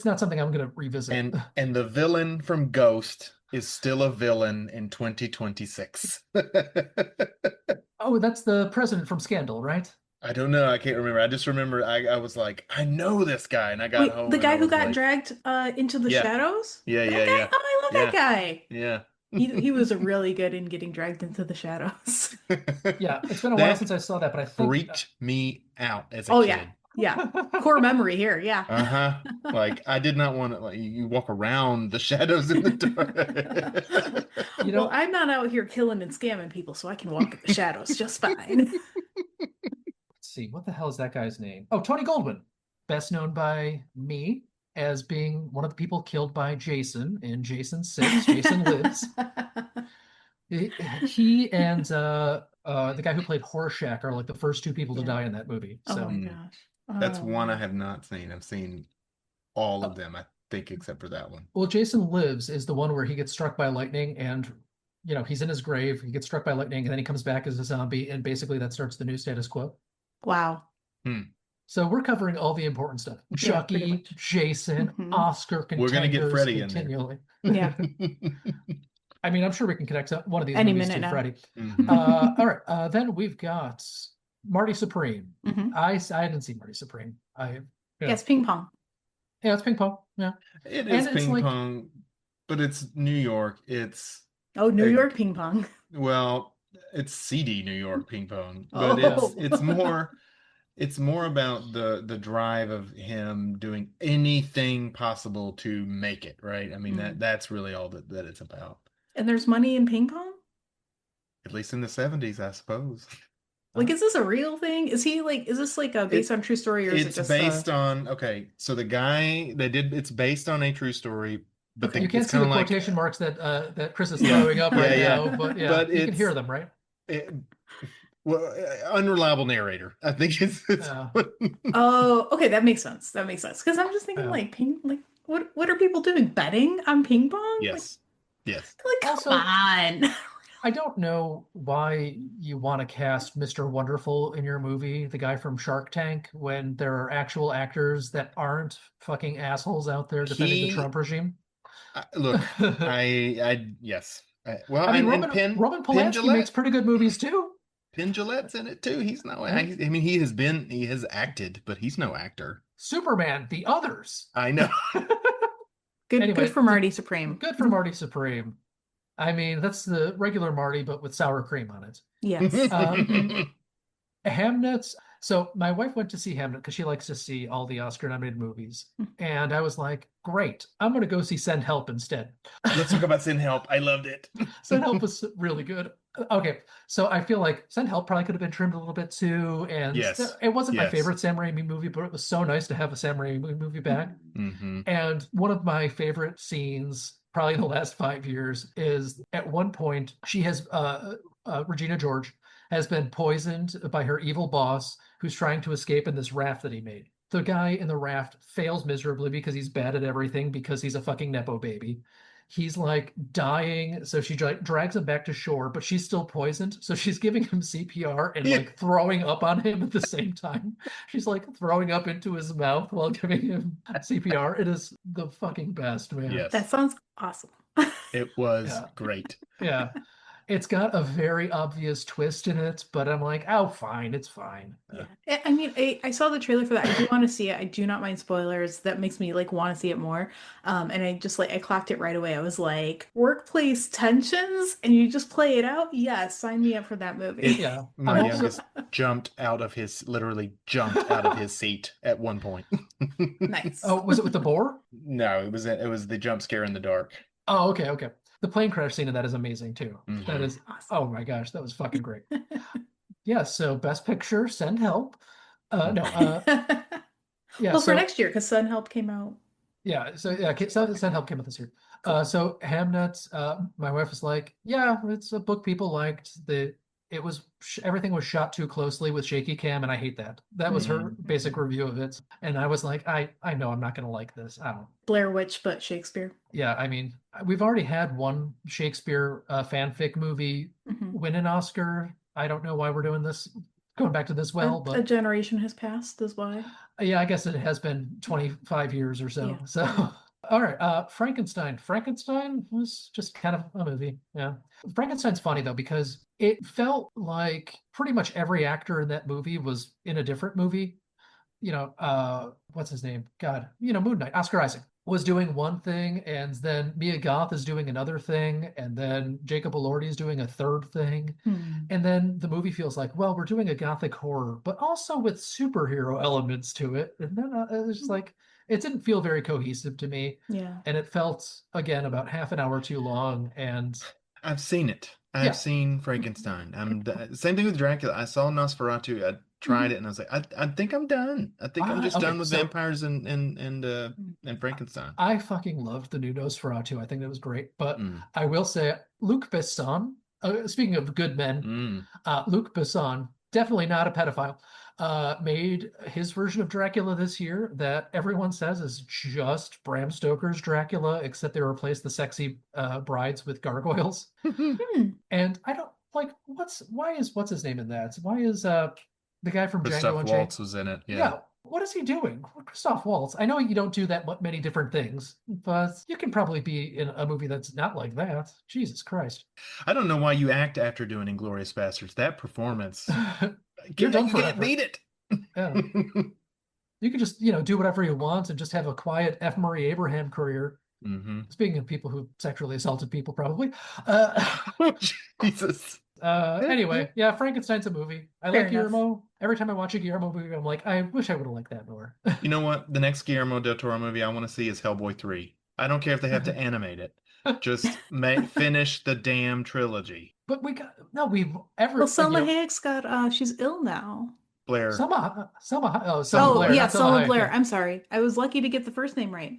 [SPEAKER 2] not something I'm going to revisit.
[SPEAKER 3] And the villain from Ghost is still a villain in 2026.
[SPEAKER 2] Oh, that's the president from Scandal, right?
[SPEAKER 3] I don't know. I can't remember. I just remember I was like, I know this guy, and I got
[SPEAKER 1] Wait,
[SPEAKER 3] home.
[SPEAKER 1] the
[SPEAKER 3] and
[SPEAKER 1] guy
[SPEAKER 3] I
[SPEAKER 1] who
[SPEAKER 3] was
[SPEAKER 1] got
[SPEAKER 3] like,
[SPEAKER 1] dragged into the
[SPEAKER 3] Yeah.
[SPEAKER 1] shadows?
[SPEAKER 3] Yeah,
[SPEAKER 1] That
[SPEAKER 3] yeah,
[SPEAKER 1] guy?
[SPEAKER 3] yeah.
[SPEAKER 1] Oh, I love that guy.
[SPEAKER 3] Yeah.
[SPEAKER 1] He was really good in getting dragged into the shadows.
[SPEAKER 2] Yeah, it's been a while
[SPEAKER 3] That
[SPEAKER 2] since I saw that, but I think
[SPEAKER 3] freaked me out as a
[SPEAKER 1] Oh,
[SPEAKER 3] kid.
[SPEAKER 1] yeah. Yeah. Core memory here. Yeah.
[SPEAKER 3] Uh-huh. Like I did not want to like you walk around the shadows in the dark.
[SPEAKER 2] You know-
[SPEAKER 1] Well, I'm not out here killing and scamming people, so I can walk in the shadows just fine.
[SPEAKER 2] Let's see, what the hell is that guy's name? Oh, Tony Goldwyn, best known by me as being one of the people killed by Jason in Jason 6, Jason Lives. He and the guy who played Horshack are like the first two people to
[SPEAKER 1] Yeah.
[SPEAKER 2] die in that movie.
[SPEAKER 1] Oh
[SPEAKER 2] So
[SPEAKER 1] my gosh.
[SPEAKER 3] That's
[SPEAKER 1] Oh.
[SPEAKER 3] one I have not seen. I've seen all of them, I think, except for that one.
[SPEAKER 2] well, Jason Lives is the one where he gets struck by lightning and he's in his grave, he gets struck by lightning, and then he comes back as a zombie, and basically that starts the new status quo.
[SPEAKER 1] Wow.
[SPEAKER 2] So we're covering all the important stuff.
[SPEAKER 1] Yeah, pretty
[SPEAKER 2] Chucky,
[SPEAKER 1] much.
[SPEAKER 2] Jason,
[SPEAKER 1] Mhm.
[SPEAKER 2] Oscar contenders
[SPEAKER 3] We're gonna get Freddy in there.
[SPEAKER 2] continually.
[SPEAKER 1] Yeah.
[SPEAKER 2] I mean, I'm sure we can connect one of these
[SPEAKER 1] Any
[SPEAKER 2] movies
[SPEAKER 1] minute
[SPEAKER 2] to
[SPEAKER 1] now.
[SPEAKER 2] Freddy.
[SPEAKER 3] Mhm.
[SPEAKER 2] All right. Then we've got Marty Supreme.
[SPEAKER 1] Mhm.
[SPEAKER 2] I didn't see Marty Supreme. Yeah.
[SPEAKER 1] Yes, ping pong.
[SPEAKER 2] Yeah, it's ping pong. Yeah.
[SPEAKER 3] It
[SPEAKER 2] And
[SPEAKER 3] is
[SPEAKER 2] it's
[SPEAKER 3] ping
[SPEAKER 2] like-
[SPEAKER 3] pong, but it's New York. It's
[SPEAKER 1] Oh, New
[SPEAKER 3] Hey.
[SPEAKER 1] York ping pong.
[SPEAKER 3] well, it's seedy New York ping pong,
[SPEAKER 1] Oh.
[SPEAKER 3] but it's more about the drive of him doing anything possible to make it, right? I mean that's really all that it's about.
[SPEAKER 1] And there's money in ping pong?
[SPEAKER 3] At least in the 70s, I suppose.
[SPEAKER 1] Like, is this a real thing? Is this like a based on true story, or is it
[SPEAKER 3] It's
[SPEAKER 1] just
[SPEAKER 3] based on so the guy it's based on a true story, but
[SPEAKER 1] Okay.
[SPEAKER 2] You can't
[SPEAKER 3] it's
[SPEAKER 2] see the
[SPEAKER 3] kind of like
[SPEAKER 2] quotation marks that Chris is
[SPEAKER 3] Yeah.
[SPEAKER 2] throwing up right
[SPEAKER 3] Yeah,
[SPEAKER 2] now, but yeah,
[SPEAKER 3] But
[SPEAKER 2] you can
[SPEAKER 3] it's-
[SPEAKER 2] hear them, right?
[SPEAKER 3] unreliable narrator. I think it's
[SPEAKER 2] Yeah.
[SPEAKER 1] Oh, okay, that makes sense. That makes sense. Because I'm just thinking
[SPEAKER 2] Yeah.
[SPEAKER 1] what are people doing? Betting on ping pong?
[SPEAKER 3] yes.
[SPEAKER 1] Like come
[SPEAKER 2] Also-
[SPEAKER 1] on.
[SPEAKER 2] I don't know why you want to cast Mr. Wonderful in your movie, the guy from Shark Tank, when there are actual actors that aren't fucking assholes out there defending the Trump regime.
[SPEAKER 3] Look, yes. Well,
[SPEAKER 2] I mean,
[SPEAKER 3] and
[SPEAKER 2] Roman Polanski makes pretty good movies too.
[SPEAKER 3] Penn Jillette's in it too. He's no.
[SPEAKER 2] Yeah.
[SPEAKER 3] I mean, he has acted, but he's no actor.
[SPEAKER 2] Superman, The Others.
[SPEAKER 3] I know.
[SPEAKER 1] Good for Marty Supreme.
[SPEAKER 2] Good for Marty Supreme. I mean, that's the regular Marty, but with sour cream on it.
[SPEAKER 1] Yes.
[SPEAKER 2] Hamnet. So my wife went to see Hamnet because she likes to see all the Oscar-nominated movies. And I was like, great, I'm going to go see Send Help instead.
[SPEAKER 3] Let's talk about Send Help. I loved it.
[SPEAKER 2] Send Help was really good. Okay, so I feel like Send Help probably could have been trimmed a little bit too. And it wasn't my favorite Sam Raimi movie, but it was so nice to have a Sam Raimi movie back.
[SPEAKER 3] Mm-hmm.
[SPEAKER 2] And one of my favorite scenes probably in the last 5 years is at one point she has Regina George has been poisoned by her evil boss who's trying to escape in this raft that he made. The guy in the raft fails miserably because he's bad at everything because he's a fucking Nepo baby. He's like dying, so she drags him back to shore, but she's still poisoned, so she's giving him CPR and like throwing up on him at the same time. She's like throwing up into his mouth while giving him CPR. It is the fucking best, man.
[SPEAKER 3] Yes.
[SPEAKER 1] That sounds awesome.
[SPEAKER 3] It was great.
[SPEAKER 2] Yeah. It's got a very obvious twist in it, but I'm like, oh, fine, it's fine.
[SPEAKER 1] Yeah. I mean, I saw the trailer for that. I do want to see it. I do not mind spoilers. That makes me like want to see it more. And I just like I clocked it right away. I was like, workplace tensions, and you just play it out. Yes, sign me up for that movie.
[SPEAKER 3] My youngest literally jumped out of his seat at one point.
[SPEAKER 1] Nice.
[SPEAKER 2] Oh, was it with the boar?
[SPEAKER 3] No, it was the jump scare in the dark.
[SPEAKER 2] Oh, okay. The plane crash scene of that is amazing too.
[SPEAKER 3] Mm-hmm.
[SPEAKER 2] That is awesome. Oh my gosh, that was fucking great. So Best Picture, Send Help.
[SPEAKER 1] Well, for next year, because Send Help came out.
[SPEAKER 2] Send Help came out this year. Cool. So Hamnet, my wife was like, yeah, it's a book people liked. Everything was shot too closely with shaky cam, and I hate that. That was her basic review of it. And I was like, I know I'm not going to like this. I don't.
[SPEAKER 1] Blair Witch, but Shakespeare.
[SPEAKER 2] Yeah, I mean, we've already had one Shakespeare fanfic movie win an Oscar. I don't know why we're doing this, going back to this but
[SPEAKER 1] a generation has passed is why.
[SPEAKER 2] Yeah, I guess it has been 25 years or so.
[SPEAKER 1] Yeah.
[SPEAKER 2] So, all right, Frankenstein. Frankenstein was just kind of a movie. Yeah. Frankenstein's funny, though, because it felt like pretty much every actor in that movie was in a different movie. What's his name? God, Moon Knight, Oscar Isaac was doing one thing, and then Mia Goth is doing another thing, and then Jacob Elordi is doing a third thing. And then the movie feels like, well, we're doing a gothic horror, but also with superhero elements to it. And then it was just like, it didn't feel very cohesive to me.
[SPEAKER 1] Yeah.
[SPEAKER 2] And it felt, again, about half an hour too long. And
[SPEAKER 3] I've seen it. I've seen Frankenstein. Same thing with Dracula. I saw Nosferatu. I tried it, and I was like, I think I'm done. I think I'm just done with vampires and Frankenstein.
[SPEAKER 2] I fucking loved the new Nosferatu. I think that was great. But I will say, Luc Besson, speaking of good men, Luc Besson, definitely not a pedophile, made his version of Dracula this year that everyone says is just Bram Stoker's Dracula, except they replaced the sexy brides with gargoyles. And I don't like what's his name in that? Why is the guy from Django
[SPEAKER 3] Christoph Waltz was in it? Yeah.
[SPEAKER 2] What is he doing? Christoph Waltz. I know you don't do that many different things, but you can probably be in a movie that's not like that. Jesus Christ.
[SPEAKER 3] I don't know why you act after doing Inglourious Basterds. That performance.
[SPEAKER 2] You're done
[SPEAKER 3] you can't beat it.
[SPEAKER 2] Yeah. You could just, do whatever you want and just have a quiet F. Murray Abraham career. Speaking of people who sexually assaulted people, probably.
[SPEAKER 3] Jesus.
[SPEAKER 2] Anyway, Frankenstein's a movie. I like Guillermo. Every time I watch a Guillermo movie, I'm like, I wish I would have liked that more. You
[SPEAKER 3] know what? The next Guillermo del Toro movie I want to see is Hellboy 3. I don't care if they have to animate it. Just finish the damn trilogy.
[SPEAKER 2] But Selma
[SPEAKER 1] Hayek's got, she's ill now.
[SPEAKER 3] Blair.
[SPEAKER 2] Selma Blair.
[SPEAKER 1] Selma Blair. I'm sorry. I was lucky to get the first name right.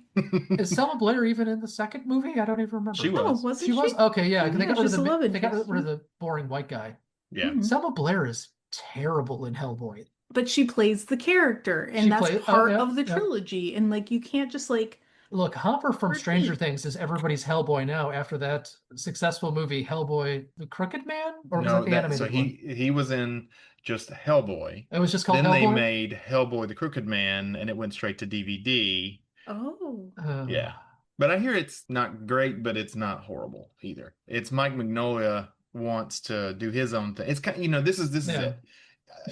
[SPEAKER 2] Is Selma Blair even in the second movie? I don't even remember.
[SPEAKER 3] She was.
[SPEAKER 1] Oh, wasn't she?
[SPEAKER 2] Was? Okay, yeah. They got rid
[SPEAKER 1] of
[SPEAKER 2] the boring white guy.
[SPEAKER 3] Yeah.
[SPEAKER 2] Selma Blair is terrible in Hellboy.
[SPEAKER 1] But she plays the character, and that's part of the trilogy. And like, you can't just like
[SPEAKER 2] Look, Hopper from Stranger
[SPEAKER 1] 13.
[SPEAKER 2] Things is everybody's Hellboy now after that successful movie, Hellboy, the Crooked Man? Or was that the animated one?
[SPEAKER 3] He was in just Hellboy.
[SPEAKER 2] It was just called
[SPEAKER 3] Then they
[SPEAKER 2] Hellboy?
[SPEAKER 3] made Hellboy the Crooked Man, and it went straight to DVD.
[SPEAKER 1] Oh.
[SPEAKER 3] Yeah. But I hear it's not great, but it's not horrible either. It's Mike Mignola wants to do his own thing. It's kind of, this is
[SPEAKER 2] Yeah.
[SPEAKER 3] it.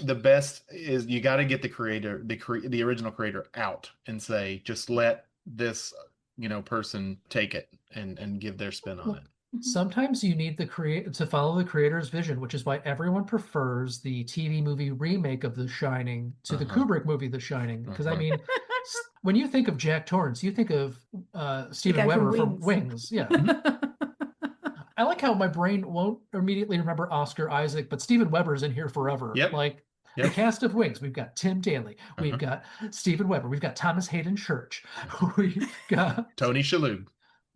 [SPEAKER 3] The best is you got to get the creator, the original creator out and say, just let this, person take it and give their spin on it.
[SPEAKER 2] Sometimes you need to follow the creator's vision, which is why everyone prefers the TV movie remake of The Shining to the Kubrick movie The Shining. Because I mean, when you think of Jack Torrance, you think of Steven Weber from Wings. Yeah. I like how my brain won't immediately remember Oscar Isaac, but Steven Weber's in here forever.
[SPEAKER 3] Yep.
[SPEAKER 2] Like the cast of Wings, we've got Tim Daly, we've got Steven Weber, we've got Thomas Hayden Church, we've got
[SPEAKER 3] Tony Shalhoub.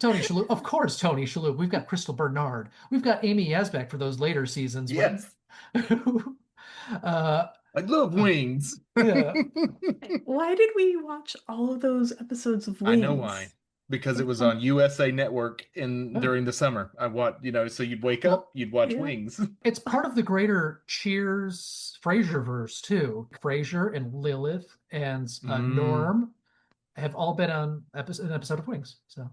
[SPEAKER 2] Of course, Tony Shalhoub. We've got Crystal Bernard. We've got Amy Yasbeck for those later seasons.
[SPEAKER 3] Yes. I love Wings.
[SPEAKER 2] Yeah.
[SPEAKER 1] Why did we watch all of those episodes of Wings?
[SPEAKER 3] I know why. Because it was on USA Network during the summer. I watched, so you'd wake up, you'd watch Wings.
[SPEAKER 2] It's part of the greater Cheers Frasier-verse too. Frasier and Lilith and Norm have all been on an episode of Wings. So,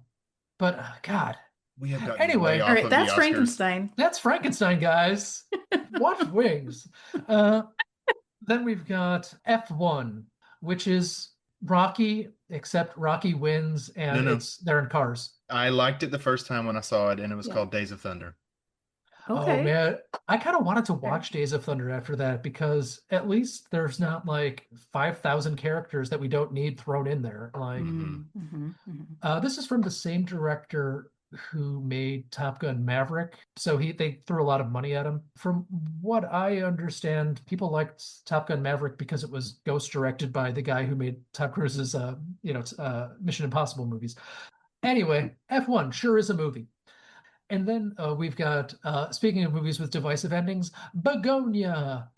[SPEAKER 2] but God.
[SPEAKER 3] We have gotten
[SPEAKER 2] anyway.
[SPEAKER 1] All right, that's Frankenstein.
[SPEAKER 2] That's Frankenstein, guys. Watch Wings. Then we've got F1, which is Rocky, except Rocky wins and they're in cars.
[SPEAKER 3] I liked it the first time when I saw it, and it was called Days of Thunder.
[SPEAKER 1] Okay.
[SPEAKER 2] Oh man, I kind of wanted to watch Days of Thunder after that because at least there's not like 5,000 characters that we don't need thrown in there. Like, this is from the same director who made Top Gun Maverick. So they threw a lot of money at him. From what I understand, people liked Top Gun Maverick because it was ghost directed by the guy who made Tom Cruise's Mission Impossible movies. Anyway, F1 sure is a movie. And then we've got, speaking of movies with divisive endings, Begonia.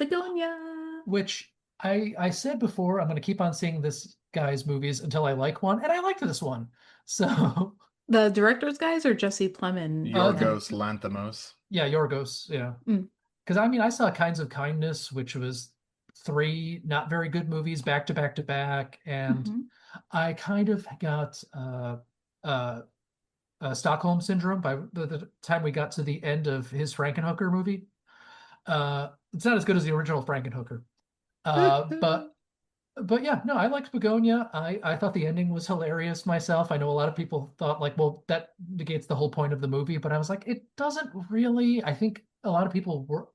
[SPEAKER 2] Which I said before, I'm going to keep on seeing this guy's movies until I like one, and I liked this one. So...
[SPEAKER 1] The director's guys or Jesse Plemons?
[SPEAKER 3] Yorgos Lanthimos.
[SPEAKER 2] Yeah, Yorgos, yeah. Because, I saw Kinds of Kindness, which was 3 not very good movies back to back to back, and I kind of got Stockholm Syndrome by the time we got to the end of his Frankenhooker movie. It's not as good as the original Frankenhooker. But yeah, no, I liked Begonia. I thought the ending was hilarious myself. I know a lot of people thought like, well, that negates the whole point of the movie, but I was like, it doesn't really. I think a lot of people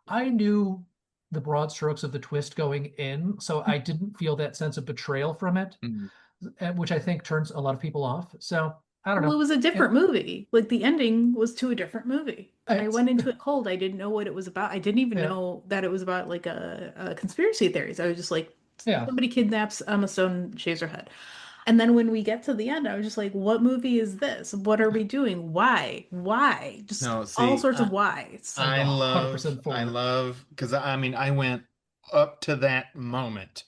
[SPEAKER 2] I knew the broad strokes of the twist going in, so I didn't feel that sense of betrayal from it, which I think turns a lot of people off. So I don't know.
[SPEAKER 1] Well, it was a different movie. Like the ending was to a different movie. I went into it cold. I didn't know what it was about. I didn't even know that it was about like a conspiracy theories. I was just like, somebody kidnaps Emma Stone, shaves her head. And then when we get to the end, I was just like, what movie is this? What are we doing? Why? Just all sorts of whys.
[SPEAKER 3] I love, because I went up to that moment.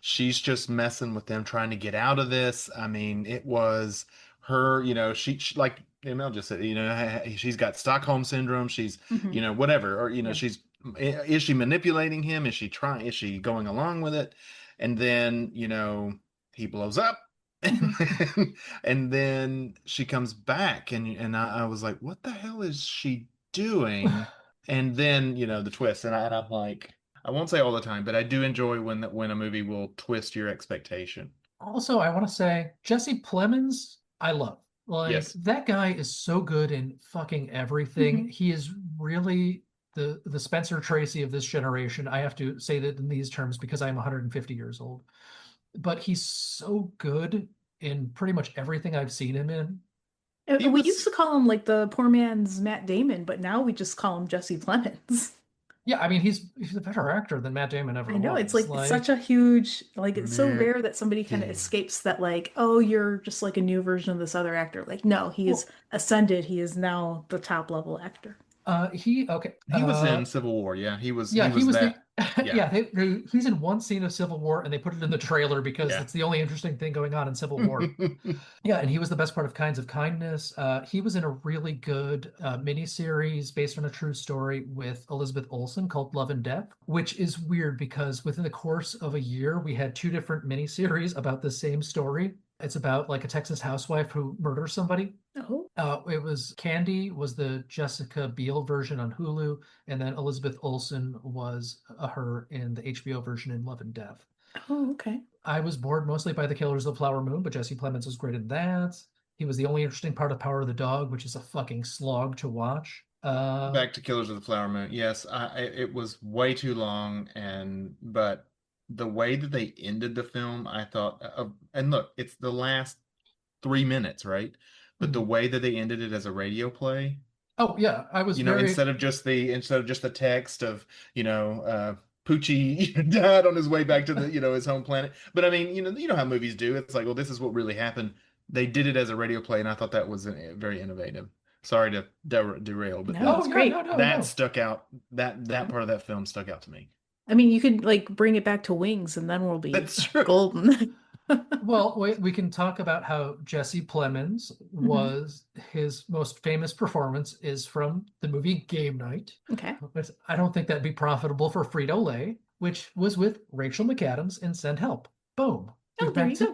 [SPEAKER 3] She's just messing with them, trying to get out of this. It was her, she like Mel just said, she's got Stockholm Syndrome. She's, whatever, or, is she manipulating him? Is she going along with it? And then, he blows up and then she comes back and I was like, what the hell is she doing? And then, the twist. And I'm like, I won't say all the time, but I do enjoy when a movie will twist your expectation.
[SPEAKER 2] Also, I want to say Jesse Plemons, I love. Like, that guy is so good in fucking everything. He is really the Spencer Tracy of this generation. I have to say that in these terms because I'm 150 years old. But he's so good in pretty much everything I've seen him in.
[SPEAKER 1] We used to call him like the poor man's Matt Damon, but now we just call him Jesse Plemons.
[SPEAKER 2] Yeah, he's a better actor than Matt Damon ever was.
[SPEAKER 1] I know, it's like such a huge, like, it's so rare that somebody kind of escapes that, like, oh, you're just like a new version of this other actor. Like, no, he is ascended. He is now the top level actor.
[SPEAKER 2] He
[SPEAKER 3] was in Civil War. Yeah, he was
[SPEAKER 2] he was
[SPEAKER 3] that.
[SPEAKER 2] he's in one scene of Civil War, and they put it in the trailer because
[SPEAKER 3] Yeah.
[SPEAKER 2] it's the only interesting thing going on in Civil War. Yeah, and he was the best part of Kinds of Kindness. He was in a really good miniseries based on a true story with Elizabeth Olsen called Love and Death, which is weird because within the course of a year, we had two different miniseries about the same story. It's about like a Texas housewife who murders somebody.
[SPEAKER 1] Oh.
[SPEAKER 2] It was Candy was the Jessica Biel version on Hulu, and then Elizabeth Olsen was her in the HBO version in Love and Death.
[SPEAKER 1] Oh, okay.
[SPEAKER 2] I was bored mostly by The Killers of the Flower Moon, but Jesse Plemons was great in that. He was the only interesting part of Power of the Dog, which is a fucking slog to watch.
[SPEAKER 3] Back to Killers of the Flower Moon. Yes, it was way too long, but the way that they ended the film, I thought, and look, it's the last 3 minutes, right? But the way that they ended it as a radio play.
[SPEAKER 2] Oh yeah, I was
[SPEAKER 3] instead of just the text of Poochie died on his way back to the his home planet. But I mean, you know how movies do. It's like, well, this is what really happened. They did it as a radio play, and I thought that was very innovative. Sorry to derail, but
[SPEAKER 1] no, it's great.
[SPEAKER 3] That stuck out. That part of that film stuck out to me.
[SPEAKER 1] I mean, you could like bring it back to Wings, and then we'll be golden.
[SPEAKER 2] Well, we can talk about how Jesse Plemons was his most famous performance is from the movie Game Night.
[SPEAKER 1] Okay.
[SPEAKER 2] I don't think that'd be profitable for Frito-Lay, which was with Rachel McAdams in Send Help. Boom.
[SPEAKER 1] Oh,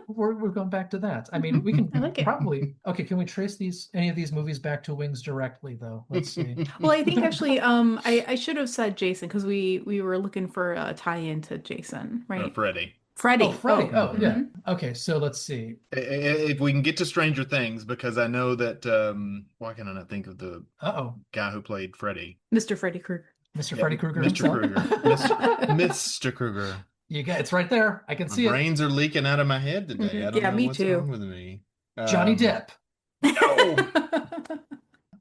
[SPEAKER 2] we're going back to that. I mean, we can
[SPEAKER 1] like
[SPEAKER 2] probably. Okay, can we trace any of these movies back to Wings directly, though? Let's see.
[SPEAKER 1] Well, I think actually, I should have said Jason because we were looking for a tie-in to Jason, right?
[SPEAKER 3] Freddy.
[SPEAKER 1] Freddie.
[SPEAKER 2] Oh, yeah. Okay, so let's see.
[SPEAKER 3] If we can get to Stranger Things, because I know that. Why can I not think of the guy who played Freddy?
[SPEAKER 1] Mr. Freddy Krueger.
[SPEAKER 2] Mr. Freddy Krueger.
[SPEAKER 3] Mr. Krueger. Mr. Krueger.
[SPEAKER 2] It's right there. I can see it.
[SPEAKER 3] Brains are leaking out of my head today. I don't know
[SPEAKER 1] me
[SPEAKER 3] what's
[SPEAKER 1] too.
[SPEAKER 3] wrong with me.
[SPEAKER 2] Johnny Depp.
[SPEAKER 3] No.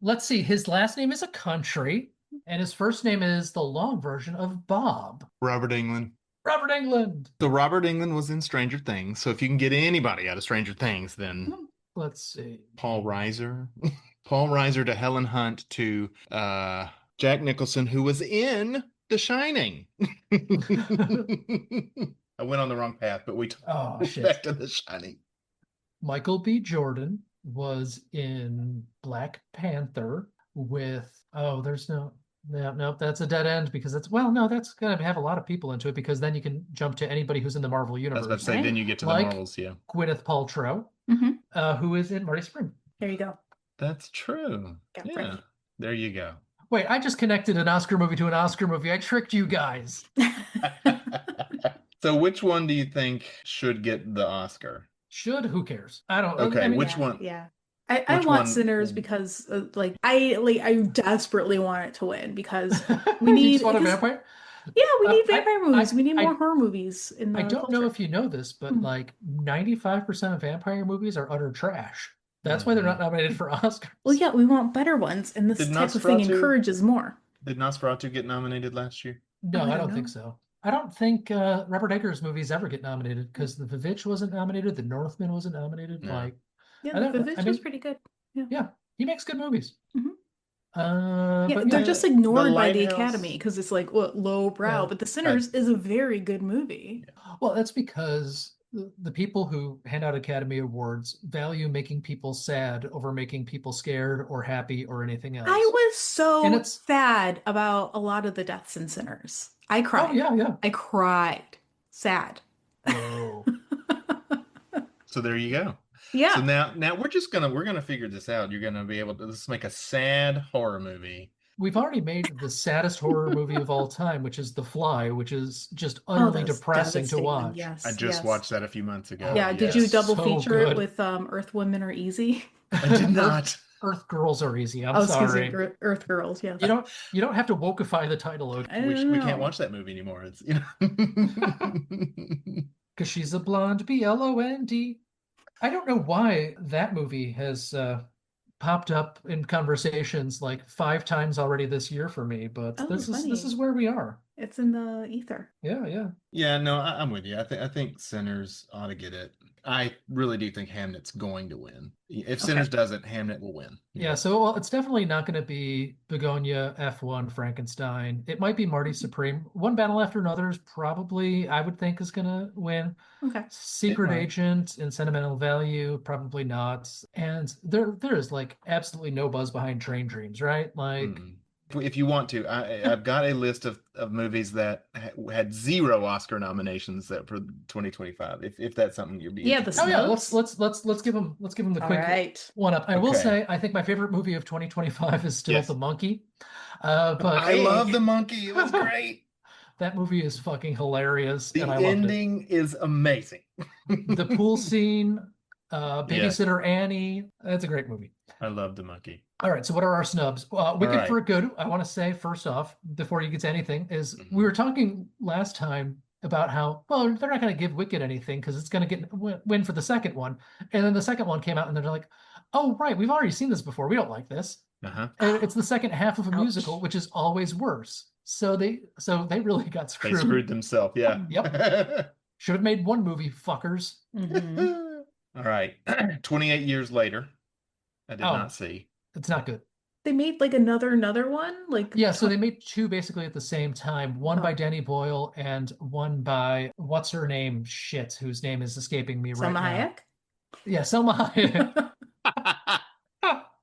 [SPEAKER 2] Let's see. His last name is a country, and his first name is the long version of Bob.
[SPEAKER 3] Robert Englund.
[SPEAKER 2] Robert Englund.
[SPEAKER 3] So Robert Englund was in Stranger Things. So if you can get anybody out of Stranger Things, then
[SPEAKER 2] let's see.
[SPEAKER 3] Paul Reiser. Paul Reiser to Helen Hunt to Jack Nicholson, who was in The Shining. I went on the wrong path, but we took back to The Shining.
[SPEAKER 2] Michael B. Jordan was in Black Panther with that's a dead end because that's gonna have a lot of people into it because then you can jump to anybody who's in the Marvel universe.
[SPEAKER 3] I was about to say, then you get to the Marvels, yeah.
[SPEAKER 2] Gwyneth Paltrow, who is in Marty Spring.
[SPEAKER 1] There you go.
[SPEAKER 3] That's true. Yeah. There you go.
[SPEAKER 2] Wait, I just connected an Oscar movie to an Oscar movie. I tricked you guys.
[SPEAKER 3] So which one do you think should get the Oscar?
[SPEAKER 2] Who cares? I don't.
[SPEAKER 3] Okay,
[SPEAKER 2] which
[SPEAKER 3] one?
[SPEAKER 1] Yeah. I want Sinners because I desperately want it to win because we need
[SPEAKER 2] a vampire.
[SPEAKER 1] Yeah, we need vampire movies. We need more horror movies in the
[SPEAKER 2] I don't
[SPEAKER 1] culture.
[SPEAKER 2] know if you know this, but 95% of vampire movies are utter trash. That's why they're not nominated for Oscars.
[SPEAKER 1] Well, yeah, we want better ones, and this type of thing encourages more.
[SPEAKER 3] Did Nosferatu get nominated last year?
[SPEAKER 2] No, I don't think so. I don't think Robert Eggers movies ever get nominated because The Vivitch wasn't nominated, The Northman wasn't nominated.
[SPEAKER 3] No.
[SPEAKER 1] The Vivitch was pretty good.
[SPEAKER 2] Yeah, he makes good movies.
[SPEAKER 1] They're just ignored by the Academy because it's like lowbrow. But The Sinners is a very good movie.
[SPEAKER 2] Well, that's because the people who hand out Academy Awards value making people sad over making people scared or happy or anything else.
[SPEAKER 1] I was so sad about a lot of the deaths in Sinners. I cried.
[SPEAKER 2] Oh, yeah.
[SPEAKER 1] I cried. Sad.
[SPEAKER 2] Oh.
[SPEAKER 3] So there you go.
[SPEAKER 1] Yeah.
[SPEAKER 3] So now we're gonna figure this out. You're gonna be able to make a sad horror movie.
[SPEAKER 2] We've already made the saddest horror movie of all time, which is The Fly, which is just utterly depressing to watch.
[SPEAKER 1] Yes,
[SPEAKER 3] I just watched that a few months ago.
[SPEAKER 1] Yeah, did you double feature it with Earth Women Are Easy?
[SPEAKER 3] I did not.
[SPEAKER 2] Earth Girls Are Easy. I'm sorry.
[SPEAKER 1] Excuse me, Earth Girls. Yeah.
[SPEAKER 2] You don't have to wokeify the title.
[SPEAKER 3] We can't watch that movie anymore. It's
[SPEAKER 2] because she's a blonde. BLOND. I don't know why that movie has popped up in conversations like 5 times already this year for me, but this is where we are.
[SPEAKER 1] It's in the ether.
[SPEAKER 2] Yeah.
[SPEAKER 3] Yeah, no, I'm with you. I think Sinners ought to get it. I really do think Hamnet's going to win. If
[SPEAKER 1] Okay.
[SPEAKER 3] Sinners doesn't, Hamnet will win.
[SPEAKER 2] Yeah, so it's definitely not going to be Begonia, F1, Frankenstein. It might be Marty Supreme. One Battle After Another is probably, I would think, is going to win.
[SPEAKER 1] Okay.
[SPEAKER 2] Secret
[SPEAKER 3] might.
[SPEAKER 2] Agent and Sentimental Value, probably not. And there is like absolutely no buzz behind Train Dreams, right? Like,
[SPEAKER 3] If you want to, I've got a list of movies that had 0 Oscar nominations that for 2025. If that's something you'd be
[SPEAKER 1] Yeah,
[SPEAKER 3] interested
[SPEAKER 2] oh yeah,
[SPEAKER 1] Snubs?
[SPEAKER 2] let's give them the
[SPEAKER 1] All
[SPEAKER 2] quick
[SPEAKER 1] right.
[SPEAKER 2] one up. I will
[SPEAKER 3] Okay.
[SPEAKER 2] say I think my favorite movie of 2025 is still
[SPEAKER 3] Yes.
[SPEAKER 2] The Monkey. But
[SPEAKER 3] I love The Monkey. It was great.
[SPEAKER 2] that movie is fucking hilarious,
[SPEAKER 3] The
[SPEAKER 2] and I loved it.
[SPEAKER 3] ending is amazing.
[SPEAKER 2] The pool scene, Babysitter Annie. That's a great movie.
[SPEAKER 3] I love The Monkey.
[SPEAKER 2] All right, so what are our snubs? Wicked
[SPEAKER 3] right.
[SPEAKER 2] for Good, I want to say first off, before you get to anything, is we were talking last time about how, well, they're not going to give Wicked anything because it's going to win for the second one. And then the second one came out and they're like, oh, right, we've already seen this before. We don't like this.
[SPEAKER 3] Uh-huh.
[SPEAKER 2] And it's the second half of a
[SPEAKER 1] Ouch.
[SPEAKER 2] musical, which is always worse. So they really got
[SPEAKER 3] They
[SPEAKER 2] screwed.
[SPEAKER 3] screwed themselves. Yeah.
[SPEAKER 2] Yep. Should have made one movie, fuckers.
[SPEAKER 1] Mhm.
[SPEAKER 3] All right. 28 years later, I did not see.
[SPEAKER 2] It's not good.
[SPEAKER 1] They made like another one? Like
[SPEAKER 2] Yeah, so they made two basically at the same time. One by
[SPEAKER 1] Oh.
[SPEAKER 2] Danny Boyle and one by what's her name? Shit, whose name is escaping me right
[SPEAKER 1] Selma
[SPEAKER 2] now.
[SPEAKER 1] Hayek?
[SPEAKER 2] Yeah, Selma Hayek.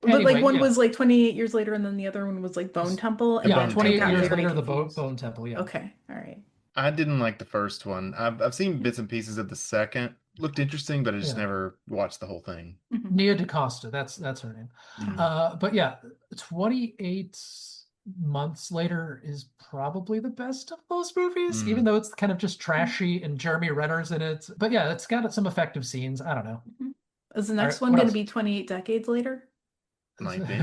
[SPEAKER 1] But
[SPEAKER 2] Anyway,
[SPEAKER 1] like one
[SPEAKER 2] yeah.
[SPEAKER 1] was like 28 years later and then the other one was like Bone Temple.
[SPEAKER 2] Yeah,
[SPEAKER 3] Bone
[SPEAKER 2] 28
[SPEAKER 3] Temple,
[SPEAKER 2] years
[SPEAKER 3] yeah.
[SPEAKER 2] later, the
[SPEAKER 1] Confused.
[SPEAKER 2] Bone Temple. Yeah.
[SPEAKER 1] Okay, all right.
[SPEAKER 3] I didn't like the first one. I've seen bits and pieces of the second. Looked interesting, but I just
[SPEAKER 2] Yeah.
[SPEAKER 3] never watched the whole thing.
[SPEAKER 1] Mhm.
[SPEAKER 2] Nia DaCosta, that's her name. But yeah, 28 months later is probably the best of those movies, even though it's kind of just trashy and Jeremy Renner's in it. But yeah, it's got some effective scenes. I don't know.
[SPEAKER 1] Is the next
[SPEAKER 2] All right,
[SPEAKER 1] one
[SPEAKER 2] what
[SPEAKER 1] going
[SPEAKER 2] else?
[SPEAKER 1] to be 28 decades later?
[SPEAKER 3] Might be.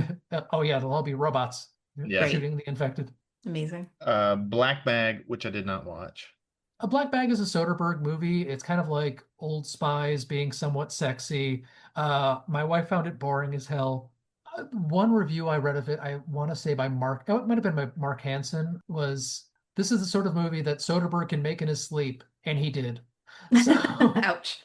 [SPEAKER 2] Oh yeah, they'll all be robots
[SPEAKER 3] Yeah.
[SPEAKER 2] shooting the infected.
[SPEAKER 1] Amazing.
[SPEAKER 3] Black Bag, which I did not watch.
[SPEAKER 2] A Black Bag is a Soderbergh movie. It's kind of like Old Spies being somewhat sexy. My wife found it boring as hell. One review I read of it, I want to say by Mark, oh, it might have been by Mark Hansen, was this is the sort of movie that Soderbergh can make in his sleep, and he did. So,
[SPEAKER 1] Ouch.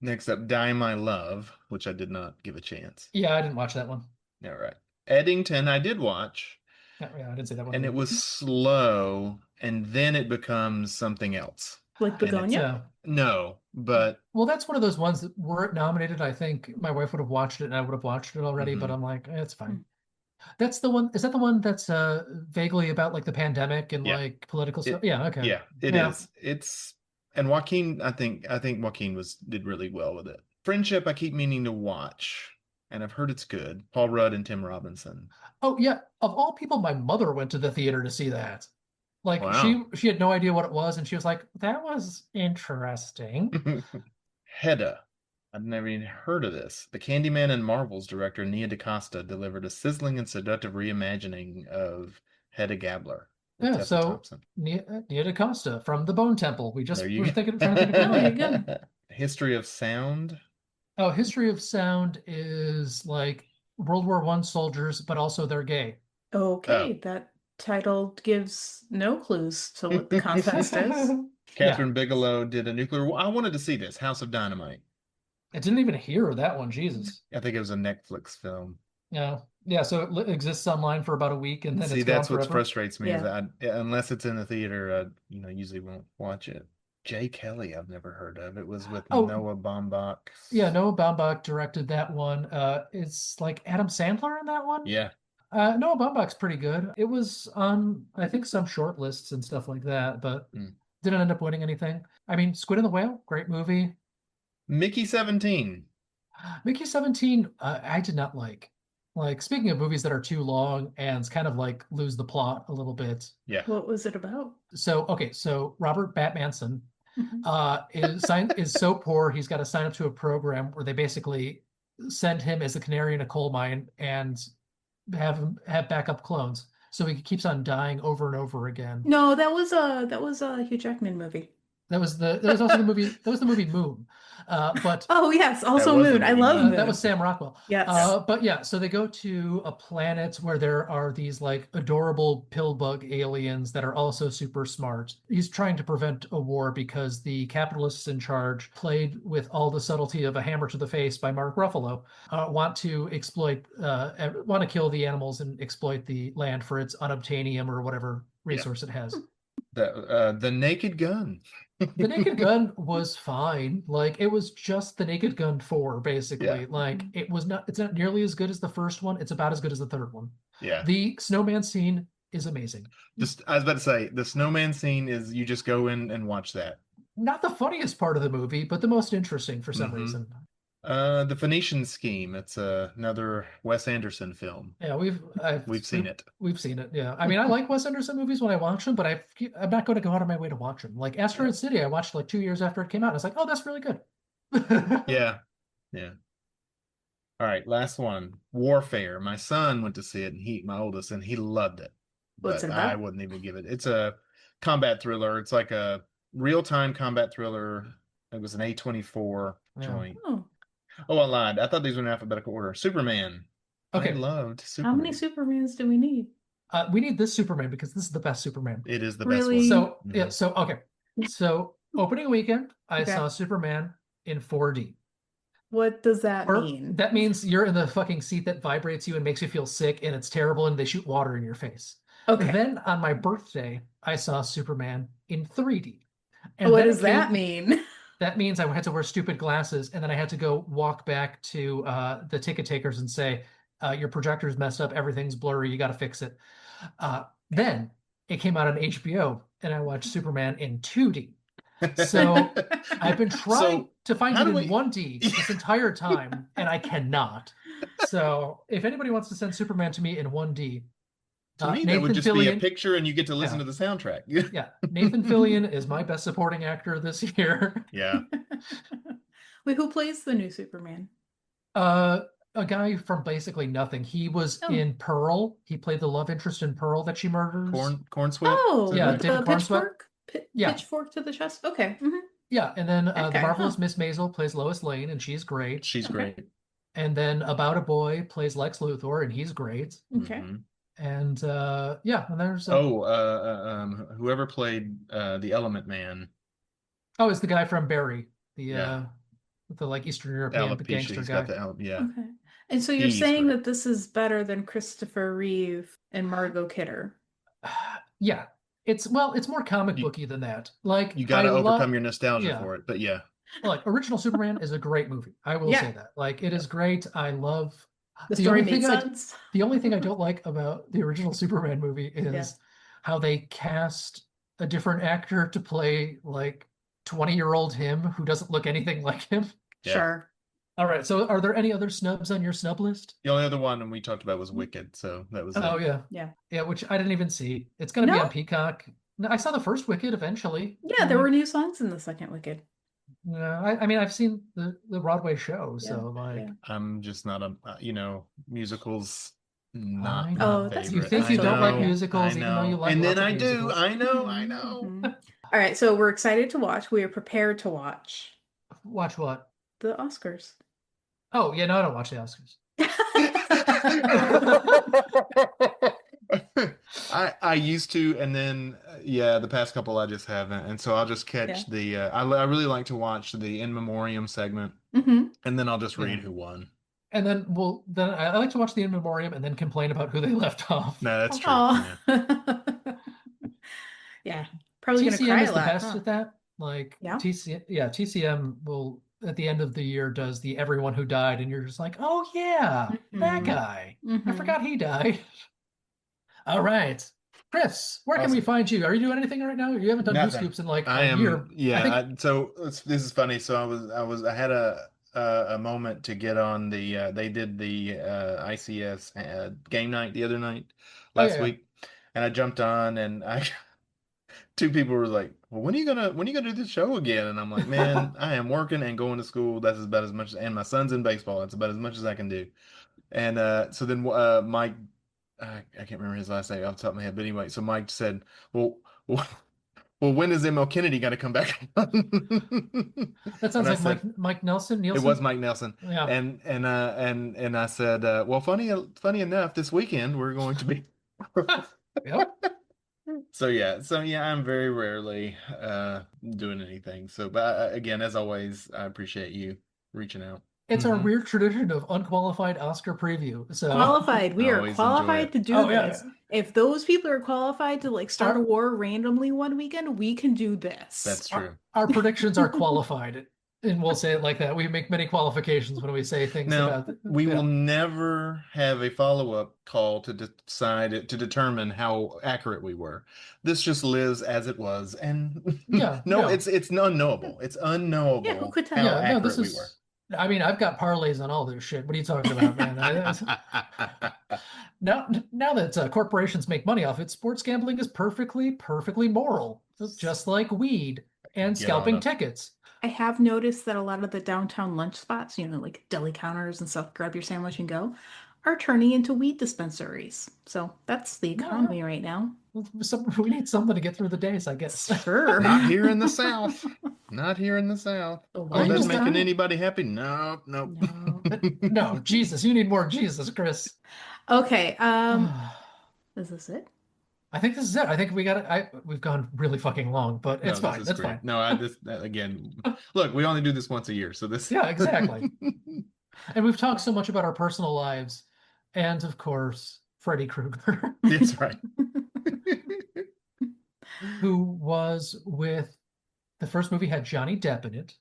[SPEAKER 3] Next up, Die My Love, which I did not give a chance.
[SPEAKER 2] yeah, I didn't watch that one.
[SPEAKER 3] All right. Eddington, I did watch,
[SPEAKER 2] Yeah, I didn't say that one.
[SPEAKER 3] and it was slow, and then it becomes something else.
[SPEAKER 1] Like
[SPEAKER 3] And it's-
[SPEAKER 1] Begonia?
[SPEAKER 2] Yeah.
[SPEAKER 3] No, but
[SPEAKER 2] Well, that's one of those ones that were it nominated. I think my wife would have watched it and I would have watched it already, but I'm like, it's fine. That's the one. Is that the one that's vaguely about like the pandemic and
[SPEAKER 3] Yeah.
[SPEAKER 2] like political stuff? Yeah, okay.
[SPEAKER 3] yeah, it
[SPEAKER 2] Yeah.
[SPEAKER 3] is. It's and Joaquin, I think Joaquin did really well with it. Friendship, I keep meaning to watch, and I've heard it's good. Paul Rudd and Tim Robinson.
[SPEAKER 2] Oh yeah, of all people, my mother went to the theater to see that. Like
[SPEAKER 3] Wow.
[SPEAKER 2] she had no idea what it was, and she was like, "That was interesting."
[SPEAKER 3] Hedda. I'd never even heard of this. The Candyman and Marvels director Nia DaCosta delivered a sizzling and seductive reimagining of Hedda Gabler. with
[SPEAKER 2] Yeah,
[SPEAKER 3] Tessa
[SPEAKER 2] so
[SPEAKER 3] Thompson.
[SPEAKER 2] Nia DaCosta from the Bone Temple. We just
[SPEAKER 3] There
[SPEAKER 2] were
[SPEAKER 3] you
[SPEAKER 2] trying to think of
[SPEAKER 1] Very
[SPEAKER 2] it.
[SPEAKER 1] good.
[SPEAKER 3] History of Sound.
[SPEAKER 2] Oh, History of Sound is like World War I soldiers, but also they're gay.
[SPEAKER 1] Okay, that title gives no clues to what the contest is.
[SPEAKER 3] Catherine Bigelow did a nuclear. I wanted to see this House of Dynamite.
[SPEAKER 2] I didn't even hear that one. Jesus.
[SPEAKER 3] I think it was a Netflix film.
[SPEAKER 2] Yeah. So it exists online for about a week, and then
[SPEAKER 3] See,
[SPEAKER 2] it's gone
[SPEAKER 3] that's what
[SPEAKER 2] forever.
[SPEAKER 3] frustrates me. Is
[SPEAKER 1] Yeah.
[SPEAKER 3] unless it's in the theater, I usually won't watch it. Jay Kelly, I've never heard of. It was with
[SPEAKER 2] Oh.
[SPEAKER 3] Noah Baumbach.
[SPEAKER 2] Yeah, Noah Baumbach directed that one. It's like Adam Sandler in that one.
[SPEAKER 3] Yeah.
[SPEAKER 2] Noah Baumbach's pretty good. It was on, I think, some short lists and stuff like that, but didn't end up winning anything. I mean, Squid and the Whale, great movie.
[SPEAKER 3] Mickey 17.
[SPEAKER 2] Mickey 17, I did not like. Like, speaking of movies that are too long and kind of like lose the plot a little bit.
[SPEAKER 3] Yeah.
[SPEAKER 1] What was it about?
[SPEAKER 2] So Robert Batmanson
[SPEAKER 1] Mhm.
[SPEAKER 2] is so poor he's got to sign up to a program where they basically send him as a canary in a coal mine and have backup clones. So he keeps on dying over and over again.
[SPEAKER 1] No, that was a Hugh Jackman movie.
[SPEAKER 2] That was also the movie. That was the movie Moon. But
[SPEAKER 1] Oh yes,
[SPEAKER 3] That
[SPEAKER 1] also
[SPEAKER 3] was the
[SPEAKER 1] Moon. I
[SPEAKER 3] movie
[SPEAKER 1] love
[SPEAKER 3] Moon.
[SPEAKER 1] Moon.
[SPEAKER 2] that was Sam Rockwell.
[SPEAKER 1] Yes.
[SPEAKER 2] But yeah, so they go to a planet where there are these like adorable pill bug aliens that are also super smart. He's trying to prevent a war because the capitalists in charge, played with all the subtlety of a hammer to the face by Mark Ruffalo, want to want to kill the animals and exploit the land for its unobtainium or whatever resource it has.
[SPEAKER 3] The Naked Gun.
[SPEAKER 2] The Naked Gun was fine. Like it was just the Naked Gun 4, basically.
[SPEAKER 3] Yeah.
[SPEAKER 2] Like it's not nearly as good as the first one. It's about as good as the third one.
[SPEAKER 3] Yeah.
[SPEAKER 2] The snowman scene is amazing.
[SPEAKER 3] I was about to say, the snowman scene is you just go in and watch that.
[SPEAKER 2] Not the funniest part of the movie, but the most interesting for some reason.
[SPEAKER 3] The Phoenician Scheme. It's another Wes Anderson film.
[SPEAKER 2] Yeah, we've
[SPEAKER 3] seen it.
[SPEAKER 2] We've seen it. Yeah, I mean, I like Wes Anderson movies when I watch them, but I'm not going to go out of my way to watch them. Like Asteroid City, I watched like 2 years after it came out. And I was like, oh, that's really good.
[SPEAKER 3] Yeah. All right, last one. Warfare. My son went to see it, and my oldest, and he loved it.
[SPEAKER 1] What's
[SPEAKER 3] But
[SPEAKER 1] it about?
[SPEAKER 3] I wouldn't even give it. It's a combat thriller. It's like a real-time combat thriller. It was an A24 joint. Oh, I lied. I thought these were in alphabetical order. Superman.
[SPEAKER 2] Okay.
[SPEAKER 3] I loved Superman.
[SPEAKER 1] How many Supermans do we need?
[SPEAKER 2] We need this Superman because this is the best Superman.
[SPEAKER 3] It is the
[SPEAKER 1] Really?
[SPEAKER 3] best one.
[SPEAKER 2] So yeah, okay. So opening weekend, I saw Superman in 4D.
[SPEAKER 1] What does that mean?
[SPEAKER 2] That means you're in the fucking seat that vibrates you and makes you feel sick, and it's terrible, and they shoot water in your face.
[SPEAKER 1] Okay.
[SPEAKER 2] Then on my birthday, I saw Superman in 3D.
[SPEAKER 1] And what does that mean?
[SPEAKER 2] That means I had to wear stupid glasses, and then I had to go walk back to the ticket takers and say, your projector's messed up, everything's blurry, you got to fix it. Then it came out on HBO, and I watched Superman in 2D. So I've been trying to find it in 1D this entire time, and I cannot. So if anybody wants to send Superman to me in 1D,
[SPEAKER 3] to me, that would just be a picture, and you get to listen to the soundtrack.
[SPEAKER 2] Yeah, Nathan Fillion is my best supporting actor this year.
[SPEAKER 3] Yeah.
[SPEAKER 1] Wait, who plays the new Superman?
[SPEAKER 2] A guy from basically nothing. He was in Pearl. He played the love interest in Pearl that she murders.
[SPEAKER 3] Corn Sweat?
[SPEAKER 1] Oh,
[SPEAKER 2] yeah,
[SPEAKER 1] with
[SPEAKER 2] David
[SPEAKER 1] the pitchfork?
[SPEAKER 2] Yeah.
[SPEAKER 1] Pitchfork to the chest? Okay. Mm-hmm.
[SPEAKER 2] Yeah, and then the marvelous Miss Maisel plays Lois Lane, and she's great.
[SPEAKER 3] She's great.
[SPEAKER 2] And then About a Boy plays Lex Luthor, and he's great.
[SPEAKER 1] Okay.
[SPEAKER 2] And and there's
[SPEAKER 3] whoever played the Element Man.
[SPEAKER 2] Oh, it's the guy from Barry, the like Eastern European gangster guy.
[SPEAKER 3] Yeah.
[SPEAKER 1] Okay. And so you're saying that this is better than Christopher Reeve and Margot Kidder?
[SPEAKER 2] Yeah. It's more comic booky than that. Like
[SPEAKER 3] you got to overcome your nostalgia for it, but yeah.
[SPEAKER 2] Like Original Superman is a great movie. I will say that. Like it is great. I love
[SPEAKER 1] the story makes sense.
[SPEAKER 2] The only thing I don't like about the original Superman movie is how they cast a different actor to play like 20-year-old him who doesn't look anything like him.
[SPEAKER 1] Yeah. Sure.
[SPEAKER 2] All right. So are there any other snubs on your snub list?
[SPEAKER 3] The only other one we talked about was Wicked. So that was
[SPEAKER 2] yeah, which I didn't even see. It's going to be on Peacock. No, I saw the first Wicked eventually.
[SPEAKER 1] Yeah, there were new songs in the second Wicked.
[SPEAKER 2] Yeah, I mean, I've seen the Broadway show, so like
[SPEAKER 3] I'm just not a musicals. Not
[SPEAKER 2] that's you think you don't like musicals, even though you like.
[SPEAKER 3] And then I
[SPEAKER 2] do.
[SPEAKER 3] I know.
[SPEAKER 1] Mm-hmm. All right, so we're excited to watch. We are prepared to watch.
[SPEAKER 2] Watch what?
[SPEAKER 1] The Oscars.
[SPEAKER 2] Oh yeah, no, I don't watch the Oscars.
[SPEAKER 3] I used to, and then the past couple I just haven't, and so I'll just catch the. I really like to watch the in memoriam segment, and then I'll just read who won.
[SPEAKER 2] And then I like to watch the in memoriam and then complain about who they left off.
[SPEAKER 3] No, that's true.
[SPEAKER 1] Yeah, probably gonna cry a lot.
[SPEAKER 2] TCM is the best at that. Like TCM will at the end of the year does the everyone who died, and you're just like, oh yeah, that guy. I forgot he died. All right, Chris, where can we find you? Are you doing anything right now? You haven't done Whoscoops in like a year.
[SPEAKER 3] Yeah. So this is funny. So I had a moment to get on the. They did the ICS game night the other night last week, and I jumped on, and two people were like, well, when are you gonna do this show again? And I'm like, man, I am working and going to school. That's about as much, and my son's in baseball. That's about as much as I can do. And so then Mike, I can't remember his last name off the top of my head, but anyway, so Mike said, well, well, when is ML Kennedy going to come back?
[SPEAKER 2] That sounds like Mike Nelson.
[SPEAKER 3] It was Mike Nelson.
[SPEAKER 2] Yeah.
[SPEAKER 3] And I said, well, funny enough, this weekend we're going to be.
[SPEAKER 2] Yep.
[SPEAKER 3] So yeah, I'm very rarely doing anything. So, but again, as always, I appreciate you reaching out.
[SPEAKER 2] It's our weird tradition of unqualified Oscar preview. So
[SPEAKER 1] qualified. We are qualified to do this.
[SPEAKER 2] Yeah.
[SPEAKER 1] If those people are qualified to like start a war randomly one weekend, we can do this.
[SPEAKER 3] That's true.
[SPEAKER 2] Our predictions are qualified. And we'll say it like that. We make many qualifications when we say things about it.
[SPEAKER 3] We will never have a follow-up call to determine how accurate we were. This just lives as it was. And it's unknowable. It's unknowable
[SPEAKER 1] who could tell?
[SPEAKER 3] how accurate we were.
[SPEAKER 2] I mean, I've got parlays on all this shit. What are you talking about, man? Now that corporations make money off it, sports gambling is perfectly moral, just like weed and scalping tickets.
[SPEAKER 1] I have noticed that a lot of the downtown lunch spots, like deli counters and stuff, grab your sandwich and go, are turning into weed dispensaries. So that's the economy right now.
[SPEAKER 2] We need something to get through the days, I guess.
[SPEAKER 1] Sure.
[SPEAKER 3] Not here in the South. Not here in the South. Oh, that's making anybody happy? No.
[SPEAKER 2] No, Jesus. You need more Jesus, Chris.
[SPEAKER 1] Okay. Is this it?
[SPEAKER 2] I think this is it. I think we've gone really fucking long, but it's fine. That's fine.
[SPEAKER 3] No, again, look, we only do this once a year, so this.
[SPEAKER 2] Yeah, exactly. And we've talked so much about our personal lives, and of course, Freddy Krueger.
[SPEAKER 3] That's right.
[SPEAKER 2] Who was with the first movie had Johnny Depp in it,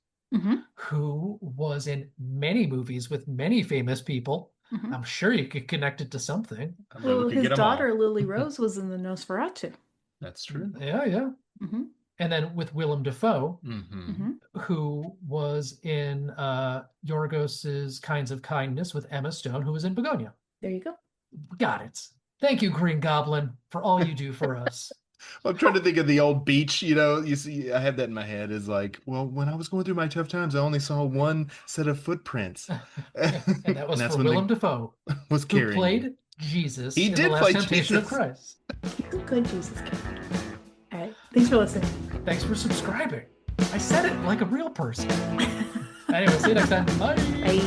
[SPEAKER 2] who was in many movies with many famous people. I'm sure you could connect it to something.
[SPEAKER 1] Well, his daughter, Lily Rose, was in the Nosferatu.
[SPEAKER 3] That's true.
[SPEAKER 2] Yeah. And then with Willem Dafoe, who was in Yorgos's Kinds of Kindness with Emma Stone, who was in Begonia.
[SPEAKER 1] There you go.
[SPEAKER 2] Got it. Thank you, Green Goblin, for all you do for us.
[SPEAKER 3] I'm trying to think of the old beach, you see, I have that in my head is like, well, when I was going through my tough times, I only saw one set of footprints.
[SPEAKER 2] And that was for Willem Dafoe,
[SPEAKER 3] who
[SPEAKER 2] played Jesus
[SPEAKER 3] in
[SPEAKER 2] The Last Temptation of Christ.
[SPEAKER 1] He's a good Jesus character. All right. Thanks for listening.
[SPEAKER 2] Thanks for subscribing. I said it like a real person. Anyway, see you next time. Bye.
[SPEAKER 1] Bye.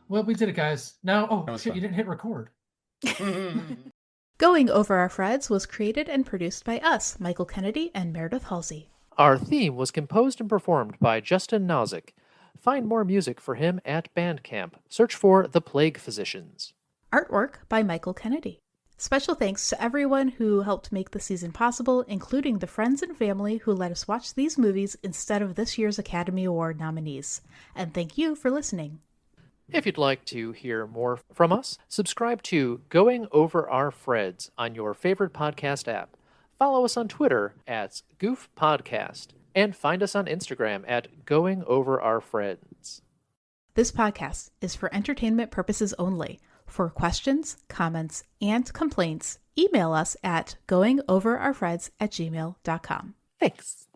[SPEAKER 2] Well, we did it, guys. Now, shit, you didn't hit record.
[SPEAKER 1] Going Over Our Freds was created and produced by us, Michael Kennedy and Meredith Halsey.
[SPEAKER 5] Our theme was composed and performed by Justin Nozick. Find more music for him at Bandcamp. Search for The Plague Physicians.
[SPEAKER 1] Artwork by Michael Kennedy. Special thanks to everyone who helped make the season possible, including the friends and family who let us watch these movies instead of this year's Academy Award nominees. And thank you for listening.
[SPEAKER 5] If you'd like to hear more from us, subscribe to Going Over Our Freds on your favorite podcast app. Follow us on Twitter at Goof Podcast, and find us on Instagram at Going Over Our Freds.
[SPEAKER 1] This podcast is for entertainment purposes only. For questions, comments, and complaints, email us at goingoverourfreds@gmail.com.
[SPEAKER 5] Thanks.